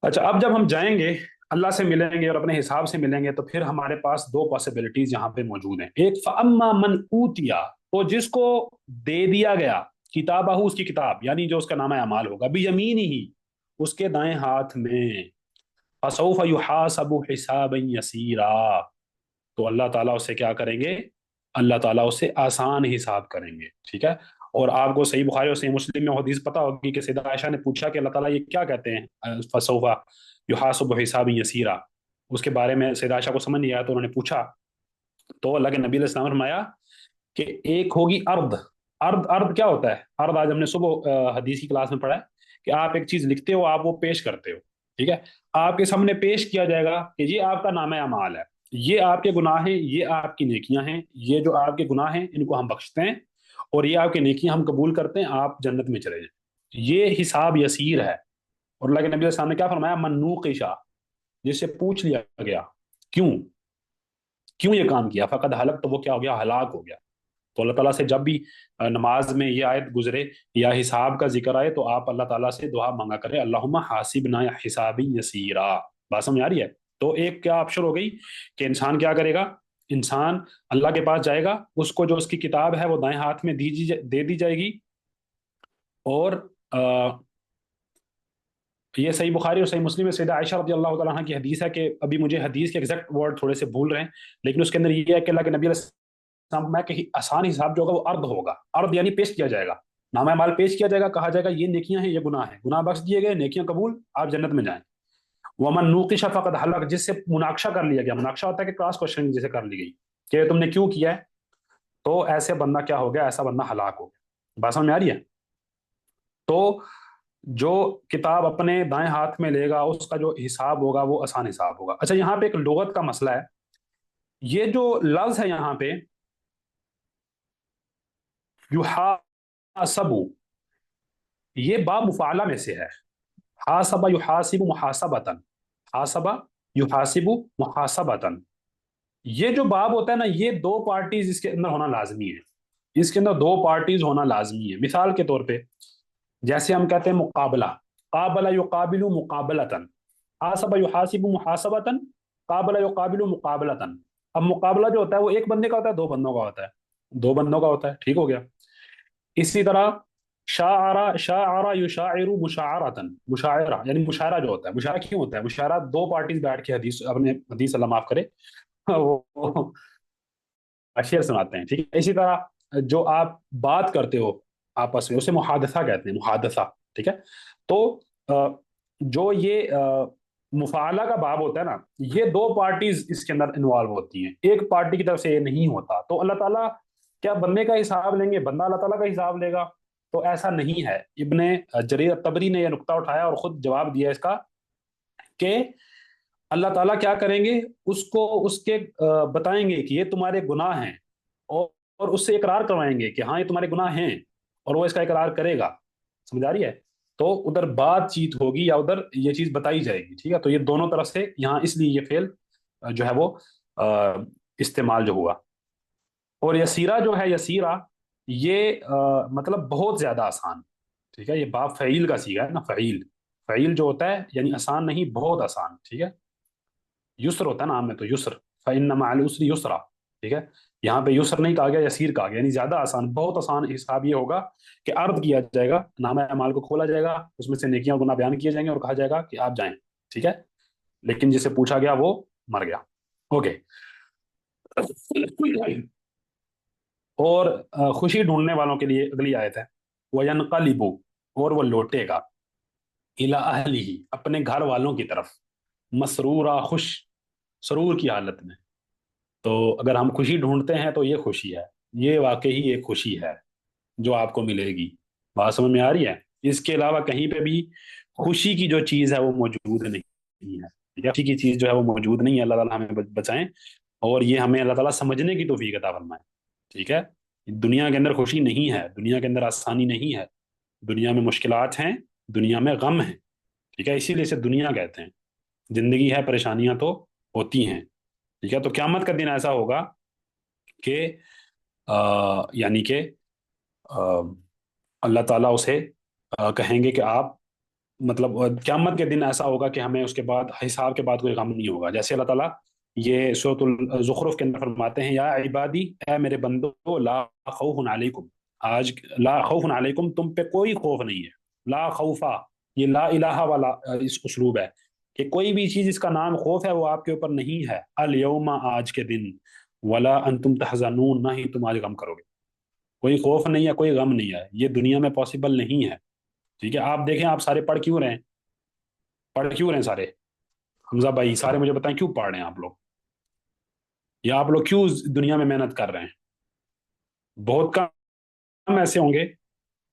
अच्छा, अब जब हम जाएंगे अल्लाह से मिलेंगे और अपने हिसाब से मिलेंगे, तो फिर हमारे पास दो पॉसिबिलिटीज यहाँ पे मौजूद हैं। एक फअम्मा मन ऊतिया, तो जिसको दे दिया गया किताबहू, उसकी किताब यानी जो उसका नामा अमाल होगा, बियमीन ही, उसके दाएं हाथ में, फसौफ युहासबु हिसाबन यसीरा, तो अल्लाह ताला उससे क्या करेंगे, अल्लाह ताला उससे आसान हिसाब करेंगे, ठीक है। और आपको सही बुखारी और सही मुस्लिम में हदीस पता होगी कि सैयदा आयशा ने पूछा कि अल्लाह ताला ये क्या कहते हैं फसौफा युहासबु हिसाबन यसीरा, उसके बारे में सैयदा आयशा को समझ नहीं आया तो उन्होंने पूछा, तो अल्लाह के नबी अलैहि सलाम ने फरमाया कि एक होगी अर्द। अर्द, अर्द क्या होता है? अर्द आज हमने सुबह हदीस की क्लास में पढ़ा है कि आप एक चीज लिखते हो, आप वो पेश करते हो, ठीक है। आपके सामने पेश किया जाएगा कि ये आपका नामा अमाल है, ये आपके गुनाह हैं, ये आपकी नेकियां हैं, ये जो आपके गुनाह हैं इनको हम बख्शते हैं, और ये आपकी नेकियां हम कबूल करते हैं, आप जन्नत में चले जाए। ये हिसाब यसीर है। और अल्लाह के नबी अलैहि सलाम ने क्या फरमाया, मन्नूकिशा, जिससे पूछ लिया गया क्यों, क्यों ये काम किया, फकद हलक, तो वो क्या हो गया, हलाक हो गया। तो अल्लाह ताला से जब भी नमाज में ये आयत गुजरे या हिसाब का जिक्र आए, तो आप अल्लाह ताला से दुआ मांगा करें, अल्लाहुम्मा हासिबना या हिसाबी यसीरा। बात समझ आ रही है? तो एक क्या ऑप्शन हो गई कि इंसान क्या करेगा, इंसान अल्लाह के पास जाएगा, उसको जो उसकी किताब है वो दाएं हाथ में दे दी जाएगी। और ये सही बुखारी और सही मुस्लिम में सैयदा आयशा रज़ी अल्लाह तआला अन्हा की हदीस है कि अभी मुझे हदीस के एग्जैक्ट वर्ड थोड़े से भूल रहे हैं, लेकिन उसके अंदर ये है कि अल्लाह के नबी में कि आसान हिसाब जो होगा वो अर्द होगा। अर्द यानी पेश किया जाएगा, नामा माल पेश किया जाएगा, कहा जाएगा ये नेकियां हैं, ये गुनाह है, गुनाह बख्श दिए गए, नेकियां कबूल, आप जन्नत में जाएं। वमन नूकिशा फकद हलक, जिससे मुनाक्शा कर लिया गया, मुनाक्शा होता है कि क्रॉस क्वेश्चन जिसे कर ली गई कि तुमने क्यों किया है, तो ऐसे बंदा क्या हो गया, ऐसा बंदा हलाक हो गया। बात समझ में आ रही है? तो जो किताब अपने दाएं हाथ में लेगा उसका जो हिसाब होगा वो आसान हिसाब होगा। अच्छा, यहाँ पे एक लुगत का मसला है। ये जो लफ्ज है यहाँ पे युहासबु, ये बा मुफाला में से है। हासबा युहासिबु मुहासबतन, हासबा युहासिबु मुहासबतन, ये जो बाब होता है ना, ये दो पार्टीज इसके अंदर होना लाजमी है। इसके अंदर दो पार्टीज होना लाजमी है। मिसाल के तौर पे जैसे हम कहते हैं मुकाबला, काबला युकाबिलु मुकाबलतन, हासबा युहासिबु मुहासबतन, काबला युकाबिलु मुकाबलतन। अब मुकाबला जो होता है वो एक बंदे का होता है, दो बंदों का होता है, दो बंदों का होता है, ठीक हो गया। इसी तरह शाआरा, शाआरा युशाइरु मुशाअरतन, मुशायरा यानी मुशायरा जो होता है, मुशायरा क्यों होता है, मुशायरा दो पार्टीज बैठ के हदीस, अपने हदीस अल्लाह माफ करे वो शेर सुनाते हैं, ठीक है। इसी तरह जो आप बात करते हो आपस में, उसे मुहादसा कहते हैं, मुहादसा, ठीक है। तो जो ये मुफाला का बाब होता है ना, ये दो पार्टीज इसके अंदर इन्वॉल्व होती हैं, एक पार्टी की तरफ से ये नहीं होता। तो अल्लाह ताला क्या बंदे का हिसाब लेंगे, बंदा अल्लाह ताला का हिसाब लेगा? तो ऐसा नहीं है। इब्ने जरीर तबरी ने यह नुक्ता उठाया और खुद जवाब दिया इसका कि अल्लाह ताला क्या करेंगे, उसको उसके बताएंगे कि ये तुम्हारे गुनाह हैं, और उससे इकरार करवाएंगे कि हाँ ये तुम्हारे गुनाह हैं, और वो इसका इकरार करेगा। समझ आ रही है? तो उधर बातचीत होगी या उधर ये चीज बताई जाएगी, ठीक है। तो ये दोनों तरफ से यहाँ इसलिए ये फेल जो है वो इस्तेमाल जो हुआ। और यसीरा जो है, यसीरा ये मतलब बहुत ज्यादा आसान, ठीक है। ये बाप फ़ईल का सीगा है ना, फ़ईल, फ़ईल जो होता है यानी आसान नहीं, बहुत आसान, ठीक है। युस्र होता है ना आम में, तो युस्र, फ़इन्न मअल उसरि युस्रा, ठीक है। यहाँ पे युस्र नहीं कहा गया, यसीर कहा गया, यानी ज्यादा आसान, बहुत आसान हिसाब ये होगा कि अर्द किया जाएगा, नामा अमाल को खोला जाएगा, उसमें से नेकियां गुनाह बयान किए जाएंगे और कहा जाएगा कि आप जाएं, ठीक है। लेकिन जिसे पूछा गया वो मर गया। ओके। और खुशी ढूंढने वालों के लिए अगली आयत है, वयनकलिबु, और वो लौटेगा, इला अहलिही, अपने घर वालों की तरफ, मसरूरा, खुश, सरूर की हालत में। तो अगर हम खुशी ढूंढते हैं तो ये खुशी है, ये वाकई ही एक खुशी है जो आपको मिलेगी। बात समझ में आ रही है? इसके अलावा कहीं पे भी खुशी की जो चीज़ है वो मौजूद नहीं है, ठीक है। खुशी की चीज़ जो है वो मौजूद नहीं है। अल्लाह ताला हमें बचाएं, और ये हमें अल्लाह ताला समझने की तौफीक अता फरमाए, ठीक है। दुनिया के अंदर खुशी नहीं है, दुनिया के अंदर आसानी नहीं है, दुनिया में मुश्किलात हैं, दुनिया में गम है, ठीक है। इसीलिए इसे दुनिया कहते हैं। जिंदगी है, परेशानियां तो होती हैं, ठीक है। तो क्यामत का दिन ऐसा होगा कि यानी कि अल्लाह ताला उसे कहेंगे कि आप मतलब क़यामत के दिन ऐसा होगा कि हमें उसके बाद हिसाब के बाद कोई गम नहीं होगा। जैसे अल्लाह ताला ये सूरतुल ज़ुखरुफ के अंदर फरमाते हैं, या इबादी, ए मेरे बंदो, ला खौफुन अलैकुम, आज ला खौफुन अलैकुम, तुम पे कोई खौफ नहीं है। ला खौफा, ये ला इलाहा वाला इस उसलूब है कि कोई भी चीज़ इसका नाम खौफ है वो आपके ऊपर नहीं है। अल यौमा, आज के दिन, वला अंतुम तहज़नून, ना ही तुम आज गम करोगे। कोई खौफ नहीं है, कोई गम नहीं है, ये दुनिया में पॉसिबल नहीं है। ठीक है, आप देखें, आप सारे पढ़ क्यों रहे हैं? पढ़ क्यों रहे हैं सारे? हमजा भाई, सारे मुझे बताएं क्यों पढ़ रहे हैं आप लोग, या आप लोग क्यों दुनिया में मेहनत कर रहे हैं? बहुत कम ऐसे होंगे,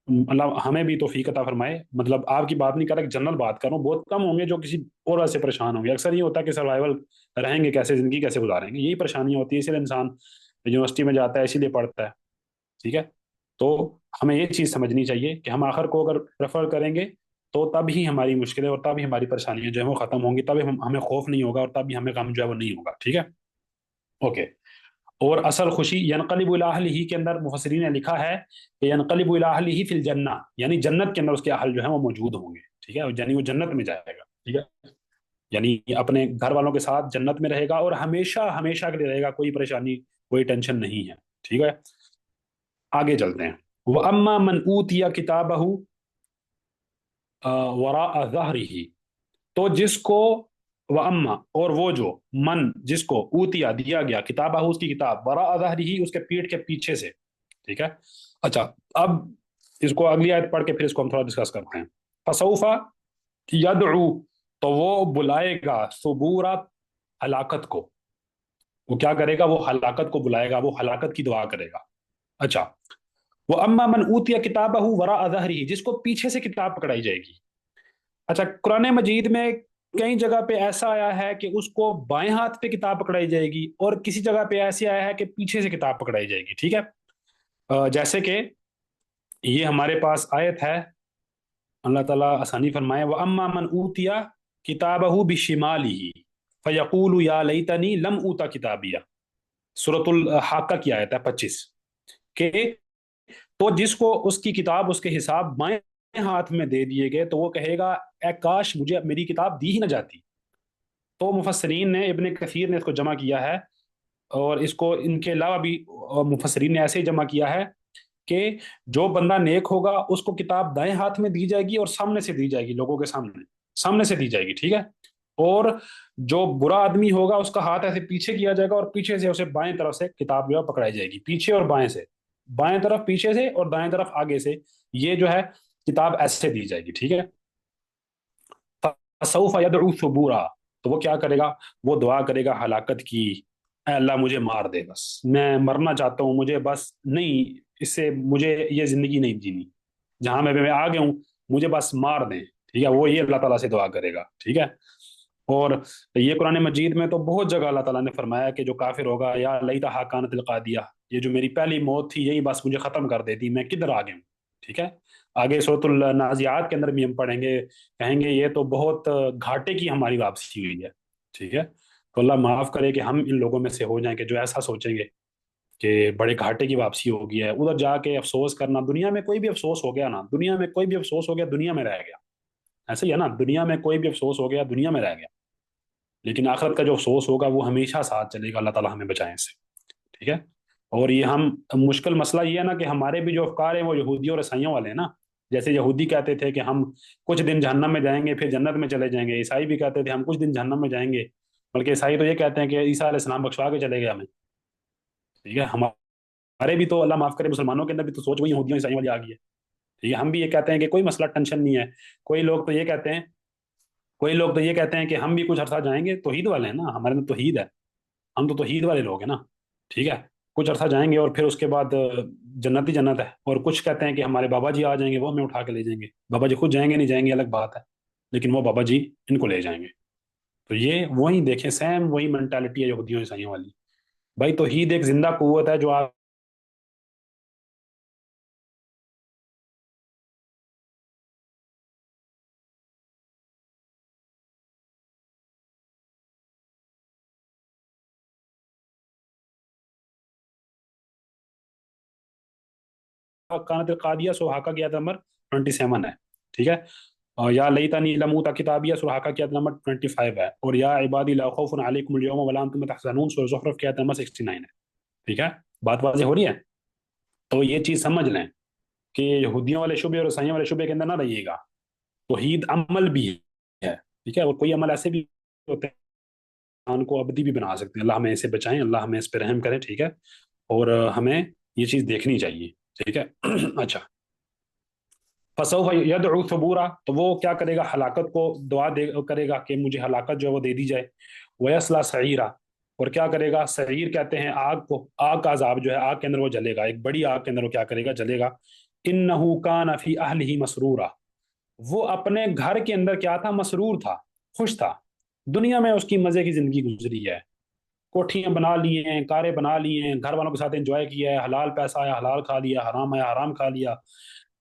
मतलब हमें भी तौफीक अता फरमाए, मतलब आपकी बात नहीं कर रहा, जनरल बात कर रहा हूँ, बहुत कम होंगे जो किसी और वजह से परेशान होंगे। अक्सर ये होता है कि सर्वाइवल रहेंगे कैसे, जिंदगी कैसे गुजारेंगे, यही परेशानियां होती है, इसलिए इंसान यूनिवर्सिटी में जाता है, इसीलिए पढ़ता है। ठीक है, तो हमें ये चीज़ समझनी चाहिए कि हम आखिर को अगर प्रेफर करेंगे तो तब ही हमारी मुश्किलें और तब ही हमारी परेशानियां जो है वो खत्म होंगी, तब हमें खौफ नहीं होगा और तब ही हमें गम जो है वो नहीं होगा। ठीक है, ओके। और असल खुशी यनकलिबु इला अहलिही के अंदर मुफस्सिरीन ने लिखा है कि यनकलिबु इला अहलिही फिल जन्ना, यानी जन्नत के अंदर उसके अहल जो है वो मौजूद होंगे। ठीक है, यानी वो जन्नत में जाएगा। ठीक है, यानी अपने घर वालों के साथ जन्नत में रहेगा और हमेशा हमेशा के लिए रहेगा, कोई परेशानी कोई टेंशन नहीं है। ठीक है, आगे चलते हैं। वह अम्मा मन ऊतिया किताबहू वरा ज़हरिही, तो जिसको, व अम्मा, और वो जो, मन जिसको, ऊतिया दिया गया, किताबहू उसकी किताब, वरा ज़हरिही उसके पीठ के पीछे से। ठीक है, अच्छा, अब इसको अगली आयत पढ़ के फिर इसको हम थोड़ा डिस्कस करते हैं। फसौफा यदउ, तो वो बुलाएगा, सुबूरा, हलाकत को। वो क्या करेगा? वो हलाकत को बुलाएगा, वो हलाकत की दुआ करेगा। अच्छा, वो अम्मा मन ऊतिया किताबहू वरा अजहरी, जिसको पीछे से किताब पकड़ाई जाएगी। अच्छा, कुरान मजीद में कई जगह पे ऐसा आया है कि उसको बाएं हाथ पे किताब पकड़ाई जाएगी, और किसी जगह पे ऐसे आया है कि पीछे से किताब पकड़ाई जाएगी। ठीक है, जैसे कि ये हमारे पास आयत है, अल्लाह ताला आसानी फरमाए, व अम्मा मन ऊतिया किताबहू बिशिमालिही फयकूलु या लैतनी लम ऊता किताबिया, सूरतुल हाक्का की आयत है 25 के। तो जिसको उसकी किताब उसके हिसाब बाएं हाथ में दे दिए गए तो वो कहेगा, ए काश मुझे मेरी किताब दी ही ना जाती। तो मुफस्सरीन ने, इब्ने कसीर ने इसको जमा किया है, और इसको इनके अलावा भी मुफस्सरीन ने ऐसे ही जमा किया है कि जो बंदा नेक होगा उसको किताब दाएं हाथ में दी जाएगी और सामने से दी जाएगी, लोगों के सामने, सामने से दी जाएगी। ठीक है, और जो बुरा आदमी होगा उसका हाथ ऐसे पीछे किया जाएगा और पीछे से उसे बाएं तरफ से किताब जो है पकड़ाई जाएगी, पीछे और बाएं से, बाएं तरफ पीछे से और दाएं तरफ आगे से, ये जो है किताब ऐसे दी जाएगी। ठीक है, फसौफ यदउ सुबूरा, तो वो क्या करेगा? वो दुआ करेगा हलाकत की, "ऐ अल्लाह मुझे मार दे, बस मैं मरना चाहता हूँ, मुझे बस नहीं, इससे मुझे ये जिंदगी नहीं जीनी, जहां मैं आ गया हूँ, मुझे बस मार दें।" ठीक है, वो ये अल्लाह ताला से दुआ करेगा। ठीक है, और ये कुरान मजीद में तो बहुत जगह अल्लाह ताला ने फरमाया कि जो काफिर होगा, या लईता हाकानत दिया, ये जो मेरी पहली मौत थी यही बस मुझे खत्म कर देती, मैं किधर आ गया हूँ। ठीक है, आगे सूरतुल नाजियात के अंदर भी हम पढ़ेंगे, कहेंगे ये तो बहुत घाटे की हमारी वापसी हुई है। ठीक है, तो अल्लाह माफ करे कि हम इन लोगों में से हो जाएं कि जो ऐसा सोचेंगे कि बड़े घाटे की वापसी हो गई है, उधर जाके अफसोस करना। दुनिया में कोई भी अफसोस हो गया ना, दुनिया में कोई भी अफसोस हो गया, दुनिया में रह गया। ऐसे ही है ना, दुनिया में कोई भी अफसोस हो गया, दुनिया में रह गया, लेकिन आखिरत का जो अफसोस होगा वो हमेशा साथ चलेगा। अल्लाह ताला हमें बचाए इससे। ठीक है, और ये हम, मुश्किल मसला ये है ना कि हमारे भी जो अफकार हैं वो यहूदियों और ईसाइयों वाले हैं ना। जैसे यहूदी कहते थे कि हम कुछ दिन जहन्नम में जाएंगे फिर जन्नत में चले जाएंगे, ईसाई भी कहते थे हम कुछ दिन जहन्नम में जाएंगे, बल्कि ईसाई तो ये कहते हैं कि ईसा अलैहिस्सलाम बख्शवा के चले गए हमें। ठीक है, हमारे भी तो अल्लाह माफ करे, मुसलमानों के अंदर भी तो सोच वही यहूदियों ईसाइयों वाली आ गई है। ठीक है, हम भी ये कहते हैं कि कोई मसला टेंशन नहीं है। कोई लोग तो ये कहते हैं कोई लोग तो ये कहते हैं कि हम भी कुछ अरसा जाएंगे, तौहीद वाले हैं ना, हमारे में तौहीद है, हम तो तौहीद वाले लोग हैं ना। ठीक है, कुछ अरसा जाएंगे और फिर उसके बाद जन्नत ही जन्नत है। और कुछ कहते हैं कि हमारे बाबा जी आ जाएंगे, वो हमें उठा के ले जाएंगे। बाबा जी खुद जाएंगे नहीं जाएंगे अलग बात है, लेकिन वो बाबा जी इनको ले जाएंगे। तो ये वही देखें, सेम वही मेंटालिटी है यहूदियों ईसाइयों वाली। भाई तौहीद एक जिंदा कुव्वत है जो आप कानत कादिया सुहाका की आयत नंबर 27 है। ठीक है। और या लैतनी लम ऊता किताबिया सुहाका की आयत नंबर 25 है। और या इबादी ला खौफुन अलैकुमुल यौम वला अंतुम तहज़नून सूरह ज़ुखरुफ की आयत नंबर 69 है। ठीक है, बात वाज़ेह हो रही है। तो ये चीज़ समझ लें कि यहूदियों वाले शुबे और ईसाइयों वाले शुबे के अंदर ना रहिएगा। तौहीद अमल भी है। ठीक है, और कोई अमल ऐसे भी होते हैं इंसान को अबदी भी बना सकते हैं। अल्लाह हमें इसे बचाएं, अल्लाह हमें इस पर रहम करे। ठीक है, और हमें ये चीज़ देखनी चाहिए। ठीक है। अच्छा, फसौफ यदउ थबूरा, तो वो क्या करेगा, हलाकत को दुआ दे करेगा कि मुझे हलाकत जो है वो दे दी जाए। वयसला सईरा, और क्या करेगा, सईर कहते हैं आग को, आग का अजाब जो है, आग के अंदर वो जलेगा, एक बड़ी आग के अंदर वो क्या करेगा, जलेगा। इन्नहु कान फी अहलिही मसरूरा, वो अपने घर के अंदर क्या था, मसरूर था, खुश था। दुनिया में उसकी मजे की जिंदगी गुजरी है, कोठियां बना ली हैं, कारें बना ली हैं, घर वालों के साथ एंजॉय किया है, हलाल पैसा आया हलाल खा लिया, हराम आया हराम खा लिया,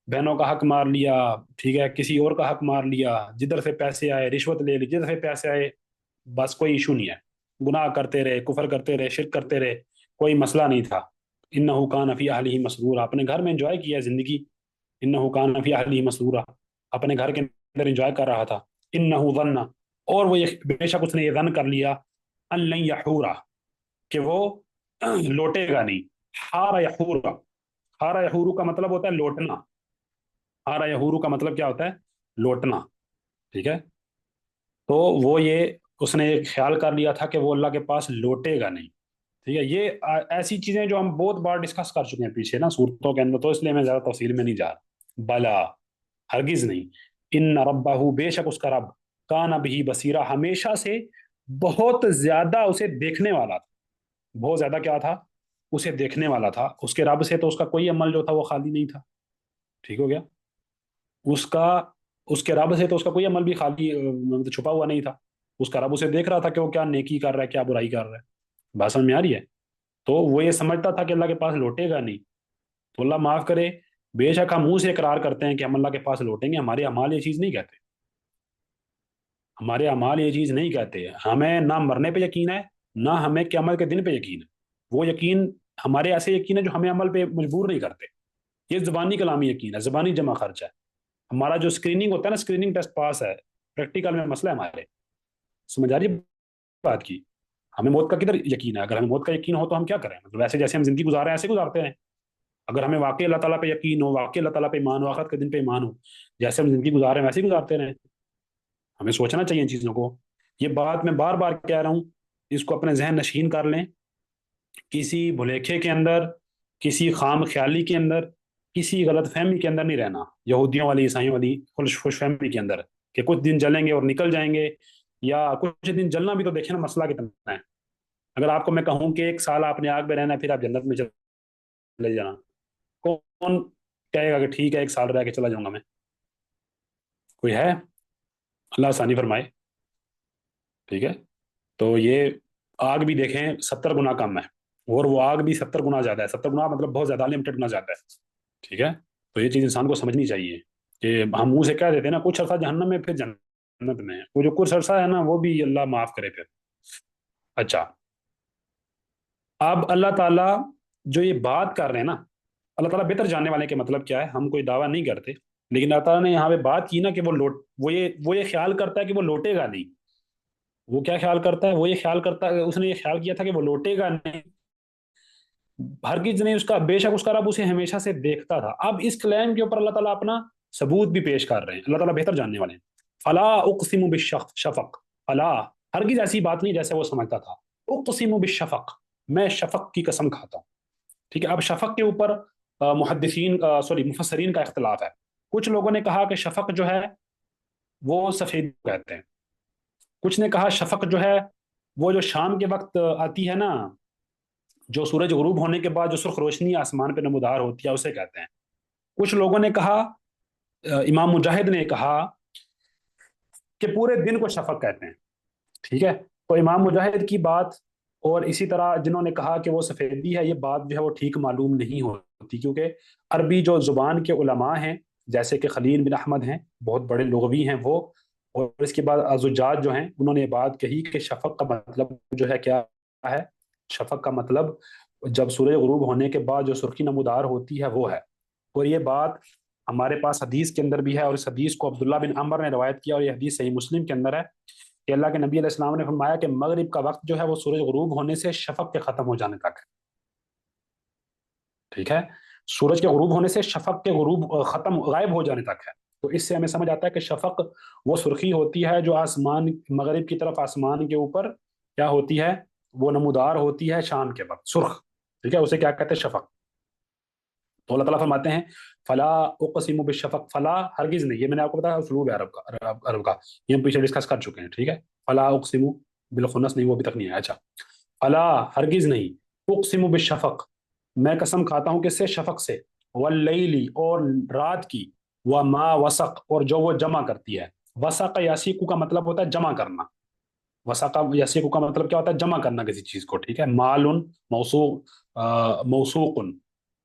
बहनों का हक मार लिया, ठीक है, किसी और का हक मार लिया, जिधर से पैसे आए रिश्वत ले ली, जिधर से पैसे आए, बस कोई इशू नहीं है। गुनाह करते रहे, कुफर करते रहे, शिरक करते रहे, कोई मसला नहीं था। इन्नहु कान फी अहलिही मसरूरा, अपने घर में एंजॉय किया जिंदगी। इन्नहु कान फी अहलिही मसरूरा, अपने घर के अंदर एंजॉय कर रहा था। इन्नहु ज़न्ना, और वो ये बेशक उसने ये ज़न कर लिया, अन लन यहूरा, कि वो लौटेगा नहीं। हारा यहूरा, हारा यहूरू का मतलब होता है लौटना। हारा यहूरू का मतलब क्या होता है, लौटना। ठीक है, तो वो ये उसने एक ख्याल कर लिया था कि वो अल्लाह के पास लौटेगा नहीं। ठीक है, ये ऐसी चीजें जो हम बहुत बार डिस्कस कर चुके हैं पीछे ना सूरतों के अंदर, तो इसलिए मैं ज्यादा तफसील में नहीं जा रहा। बला, हरगिज नहीं। इन रब्बाहू, बेशक उसका रब, कान बिही बसीरा, हमेशा से बहुत ज्यादा उसे देखने वाला था। बहुत ज्यादा क्या था, उसे देखने वाला था। उसके रब से तो उसका कोई अमल जो था वो खाली नहीं था। ठीक हो गया, उसका, उसके रब से तो उसका कोई अमल भी खाली मतलब छुपा हुआ नहीं था। उसका रब उसे देख रहा था कि वो क्या नेकी कर रहा है, क्या बुराई कर रहा है। बात समझ में आ रही है। तो वो ये समझता था कि अल्लाह के पास लौटेगा नहीं। तो अल्लाह माफ करे, बेशक हम मुंह से इकरार करते हैं कि हम अल्लाह के पास लौटेंगे, हमारे अमाल ये चीज़ नहीं कहते। हमारे अमाल ये चीज़ नहीं कहते। हमें ना मरने पे यकीन है, ना हमें क़यामत के दिन पे यकीन है। वो यकीन हमारे ऐसे यकीन है जो हमें अमल पे मजबूर नहीं करते। ये ज़बानी कलामी यकीन है, ज़बानी जमा खर्च है। हमारा जो स्क्रीनिंग होता है ना, स्क्रीनिंग टेस्ट पास है, प्रैक्टिकल में मसला है हमारे। समझ आ रही है बात की। हमें मौत का किधर यकीन है? अगर हमें मौत का यकीन हो तो हम क्या करें, मतलब ऐसे जैसे हम जिंदगी गुजार रहे हैं ऐसे गुजारते हैं। अगर हमें वाकई अल्लाह ताला पे यकीन हो, वाकई अल्लाह ताला पे ईमान हो, आखिरत के दिन पे ईमान हो, जैसे हम जिंदगी गुजार रहे हैं वैसे ही गुजारते रहें। हमें सोचना चाहिए इन चीज़ों को। ये बात मैं बार बार कह रहा हूँ, इसको अपने जहन नशीन कर लें। किसी भुलेखे के अंदर, किसी खाम ख्याली के अंदर, किसी गलत फहमी के अंदर नहीं रहना, यहूदियों वाली ईसाइयों वाली खुश फहमी के अंदर, कि कुछ दिन जलेंगे और निकल जाएंगे। या कुछ दिन जलना भी तो देखे ना मसला कितना है। अगर आपको मैं कहूँ कि 1 साल आपने आग में रहना है फिर आप जन्नत में चले जाना, कौन कहेगा कि ठीक है 1 साल रह के चला जाऊंगा मैं? कोई है? अल्लाह आसानी फरमाए। ठीक है, तो ये आग भी देखें 70 गुना कम है, और वो आग भी 70 गुना ज्यादा है। 70 गुना मतलब बहुत ज्यादा, लिमिटेड गुना ज्यादा है। ठीक है, तो ये चीज इंसान को समझनी चाहिए कि हम मुंह से कह देते हैं ना कुछ अरसा जहन्नम में फिर जन्नत में है, वो जो कुछ अरसा है ना वो भी अल्लाह माफ करे फिर। अच्छा, अब अल्लाह ताला जो ये बात कर रहे हैं ना, अल्लाह ताला बेहतर जानने वाले के मतलब क्या है, हम कोई दावा नहीं करते। लेकिन अल्लाह ताला ने यहाँ पे बात की ना कि वो लौट, वो ये ख्याल करता है कि वो लौटेगा नहीं। वो क्या ख्याल करता है, वो ये ख्याल करता है, उसने ये ख्याल किया था कि वो लौटेगा नहीं। हरगिज नहीं, उसका बेशक उसका रब उसे हमेशा से देखता था। अब इस क्लेम के ऊपर अल्लाह ताला अपना सबूत भी पेश कर रहे हैं। अल्लाह ताला बेहतर जानने वाले हैं। फला उक़सिमु बिशफ़क़, फला, हरगिज ऐसी बात नहीं जैसे वो समझता था। उक़सिमु बिशफ़क़, मैं शफक की कसम खाता हूँ। ठीक है, अब शफक के ऊपर मुहद्दिसीन, सॉरी मुफस्सरीन का इख्तिलाफ है। कुछ लोगों ने कहा कि शफक जो है वो सफेद कहते हैं। कुछ ने कहा शफक जो है वो जो शाम के वक्त आती है ना, जो सूरज गुरूब होने के बाद जो सुर्ख रोशनी आसमान पे नमूदार होती है उसे कहते हैं। कुछ लोगों ने कहा, इमाम मुजाहिद ने कहा कि पूरे दिन को शफक कहते हैं। ठीक है, तो इमाम मुजाहिद की बात और इसी तरह जिन्होंने कहा कि वो सफ़ेदी है, ये बात जो है वो ठीक मालूम नहीं होती, क्योंकि अरबी जो ज़ुबान के उलमा हैं, जैसे कि खलील बिन अहमद हैं, बहुत बड़े लुग़वी हैं वो, और इसके बाद अज़ुजाज जो हैं उन्होंने ये बात कही कि शफ़क़ का मतलब जो है क्या है। शफ़क़ का मतलब जब सूरज गुरूब होने के बाद जो सुर्खी नमूदार होती है वो है। اور یہ بات ہمارے پاس حدیث کے اندر بھی ہے، اور اس حدیث کو عبداللہ بن عمر نے روایت کیا، اور یہ حدیث صحیح مسلم کے اندر ہے کہ اللہ کے نبی علیہ السلام نے فرمایا کہ مغرب کا وقت جو ہے وہ سورج غروب ہونے سے شفق کے ختم ہو جانے تک ہے، ٹھیک ہے؟ سورج کے غروب ہونے سے شفق کے غروب ختم غائب ہو جانے تک ہے۔ تو اس سے ہمیں سمجھ آتا ہے کہ شفق وہ سرخی ہوتی ہے جو آسمان مغرب کی طرف آسمان کے اوپر کیا ہوتی ہے، وہ نمودار ہوتی ہے شام کے وقت، سرخ، ٹھیک ہے، اسے کیا کہتے ہیں؟ شفق۔ تو اللہ تعالیٰ فرماتے ہیں فلا اقسم بالشفق، فلا ہرگز نہیں، یہ میں نے آپ کو بتایا اسلوب ہے عرب کا، عرب کا، یہ ہم پیچھے ڈسکس کر چکے ہیں، ٹھیک ہے؟ فلا اقسم بالخنس نہیں، وہ ابھی تک نہیں ہے، اچھا، فلا ہرگز نہیں، اقسم بالشفق، میں قسم کھاتا ہوں کس سے؟ شفق سے، واللیلی اور رات کی، وما وسق اور جو وہ جمع کرتی ہے۔ وسق یاسیکو کا مطلب ہوتا ہے جمع کرنا، وسق یاسیکو کا مطلب کیا ہوتا ہے؟ جمع کرنا کسی چیز کو، ٹھیک ہے؟ مالن موسوقن،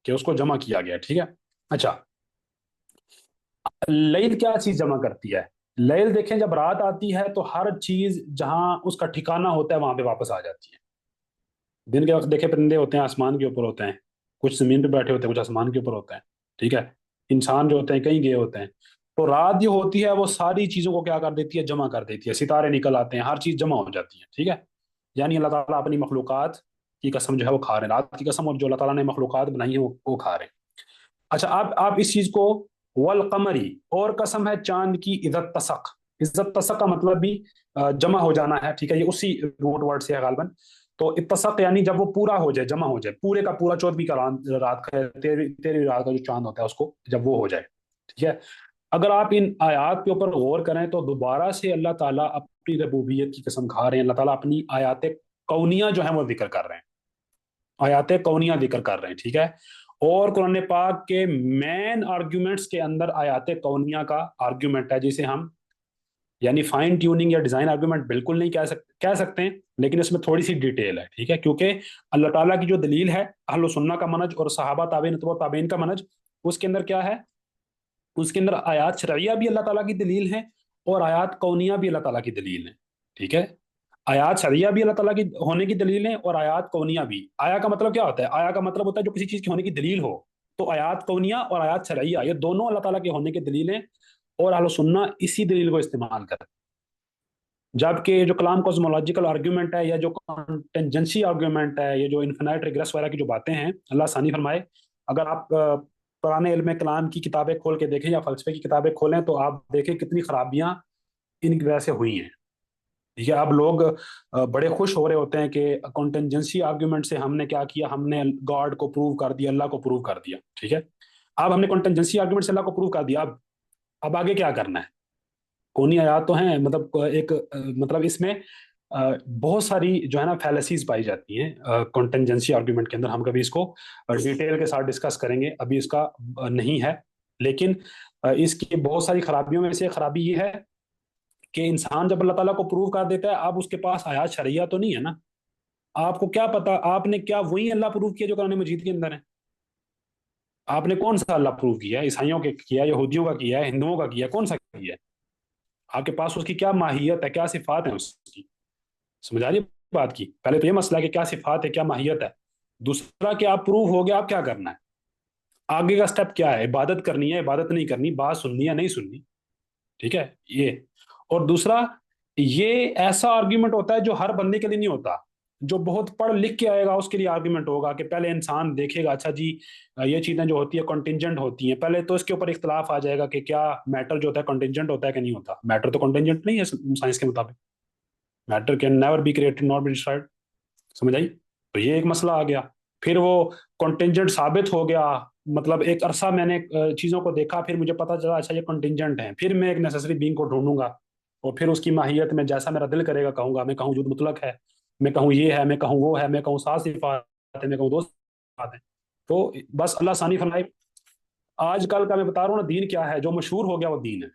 کہ اس کو جمع کیا گیا، ٹھیک ہے؟ اچھا، لیل کیا چیز جمع کرتی ہے؟ لیل دیکھیں جب رات آتی ہے تو ہر چیز جہاں اس کا ٹھکانہ ہوتا ہے وہاں پہ واپس آ جاتی ہے۔ دن کے وقت دیکھیں پرندے ہوتے ہیں آسمان کے اوپر ہوتے ہیں، کچھ زمین پہ بیٹھے ہوتے ہیں، کچھ آسمان کے اوپر ہوتے ہیں، ٹھیک ہے؟ انسان جو ہوتے ہیں کہیں گئے ہوتے ہیں۔ تو رات جو ہوتی ہے وہ ساری چیزوں کو کیا کر دیتی ہے؟ جمع کر دیتی ہے، ستارے نکل آتے ہیں، ہر چیز جمع ہو جاتی ہے، ٹھیک ہے؟ یعنی اللہ تعالیٰ اپنی مخلوقات کی قسم جو ہے وہ کھا رہے ہیں، رات کی قسم، اور جو اللہ تعالیٰ نے مخلوقات بنائی ہیں وہ کھا رہے ہیں۔ اچھا، آپ اس چیز کو، والقمری اور قسم ہے چاند کی، عزت تسق، عزت تسق کا مطلب بھی جمع ہو جانا ہے، ٹھیک ہے؟ یہ اسی روٹ ورڈ سے ہے غالباً۔ تو اتسق یعنی جب وہ پورا ہو جائے، جمع ہو جائے، پورے کا پورا 14ویں کا رات کا، تیرہویں رات کا جو چاند ہوتا ہے اس کو جب وہ ہو جائے، ٹھیک ہے؟ اگر آپ ان آیات کے اوپر غور کریں تو دوبارہ سے اللہ تعالیٰ اپنی ربوبیت کی قسم کھا رہے ہیں، اللہ تعالیٰ اپنی آیات کونیہ جو ہیں وہ ذکر کر رہے ہیں، آیات کونیہ ذکر کر رہے ہیں، ٹھیک ہے؟ اور قرآن پاک کے مین آرگیومنٹس کے اندر آیات کونیہ کا آرگیومنٹ ہے، جسے ہم یعنی فائن ٹیوننگ یا ڈیزائن آرگیومنٹ بالکل نہیں کہہ سکتے ہیں، لیکن اس میں تھوڑی سی ڈیٹیل ہے، ٹھیک ہے؟ کیونکہ اللہ تعالیٰ کی جو دلیل ہے، اہل سنہ کا منج اور صحابہ تابعین تبع تابعین کا منج، اس کے اندر کیا ہے؟ اس کے اندر آیات شرعیہ بھی اللہ تعالیٰ کی دلیل ہیں، اور آیات کونیہ بھی اللہ تعالیٰ کی دلیل ہیں، ٹھیک ہے؟ آیات شرعیہ بھی اللہ تعالیٰ کی ہونے کی دلیل ہیں، اور آیات کونیہ بھی۔ آیا کا مطلب کیا ہوتا ہے؟ آیا کا مطلب ہوتا ہے جو کسی چیز کی ہونے کی دلیل ہو۔ تو آیات کونیہ اور آیات شرعیہ یہ دونوں اللہ تعالیٰ کے ہونے کی دلیل ہیں، اور اہل سنہ اسی دلیل کو استعمال کرتے ہیں۔ جبکہ جو کلام کوزمولوجیکل آرگیومنٹ ہے، یا جو کنٹینجنسی آرگیومنٹ ہے، یہ جو انفینائٹ ریگریس وغیرہ کی جو باتیں ہیں، اللہ آسانی فرمائے، اگر آپ پرانے علم کلام کی کتابیں کھول کے دیکھیں یا فلسفے کی کتابیں کھولیں تو آپ دیکھیں کتنی خرابیاں ان کی وجہ سے ہوئی ہیں، ٹھیک ہے؟ اب لوگ بڑے خوش ہو رہے ہوتے ہیں کہ کنٹینجنسی آرگیومنٹ سے ہم نے کیا کیا، ہم نے گاڈ کو پروو کر دیا، اللہ کو پروو کر دیا، ٹھیک ہے؟ اب ہم نے کنٹینجنسی آرگیومنٹ سے اللہ کو پروو کر دیا، اب آگے کیا کرنا ہے؟ کونی آیات تو ہیں، مطلب ایک مطلب اس میں بہت ساری جو ہے نا فیلسیز پائی جاتی ہیں کنٹینجنسی آرگیومنٹ کے اندر، ہم کبھی اس کو ڈیٹیل کے ساتھ ڈسکس کریں گے، ابھی اس کا نہیں ہے، لیکن اس کی بہت ساری خرابیوں میں سے خرابی یہ ہے کہ انسان جب اللہ تعالیٰ کو پروو کر دیتا ہے، اب اس کے پاس آیات شرعیہ تو نہیں ہے نا، آپ کو کیا پتا آپ نے کیا وہی اللہ پروو کیا جو قرآن مجید کے اندر ہے؟ آپ نے کون سا اللہ پروو کیا ہے؟ عیسائیوں کے کیا، یہودیوں کا کیا ہے، ہندوؤں کا کیا، کون سا کیا ہے؟ آپ کے پاس اس کی کیا ماہیت ہے، کیا صفات ہیں اس کی؟ سمجھ آ رہی ہے بات کی؟ پہلے تو یہ مسئلہ ہے کہ کیا صفات ہے، کیا ماہیت ہے، دوسرا کہ آپ پروف ہو گیا، آپ کیا کرنا ہے؟ آگے کا سٹیپ کیا ہے؟ عبادت کرنی ہے، عبادت نہیں کرنی، بات سننی ہے نہیں سننی، ٹھیک ہے؟ یہ اور دوسرا، یہ ایسا آرگیومنٹ ہوتا ہے جو ہر بندے کے لیے نہیں ہوتا، جو بہت پڑھ لکھ کے آئے گا اس کے لیے آرگیومنٹ ہوگا کہ پہلے انسان دیکھے گا، اچھا جی یہ چیزیں جو ہوتی ہے کنٹینجنٹ ہوتی ہیں، پہلے تو اس کے اوپر اختلاف آ جائے گا کہ کیا میٹر جو ہوتا ہے کنٹینجنٹ ہوتا ہے کہ نہیں ہوتا، میٹر تو کنٹینجنٹ نہیں ہے سائنس کے مطابق، matter can never be created not be destroyed, سمجھ آئی؟ تو یہ ایک مسئلہ آ گیا، پھر وہ کنٹینجنٹ ثابت ہو گیا، مطلب ایک عرصہ میں نے چیزوں کو دیکھا، پھر مجھے پتا چلا اچھا یہ کنٹینجنٹ ہے، پھر میں ایک نیسیسری بینگ کو ڈھونڈوں گا، اور پھر اس کی ماہیت میں جیسا میرا دل کرے گا کہوں گا، میں کہوں وجود مطلق ہے، میں کہوں یہ ہے، میں کہوں وہ ہے، میں کہوں سات صفات ہے، میں کہوں دو صفات ہے۔ تو بس اللہ ثانی فرمائے، آج کل کا میں بتا رہا ہوں نا دین کیا ہے، جو مشہور ہو گیا وہ دین ہے،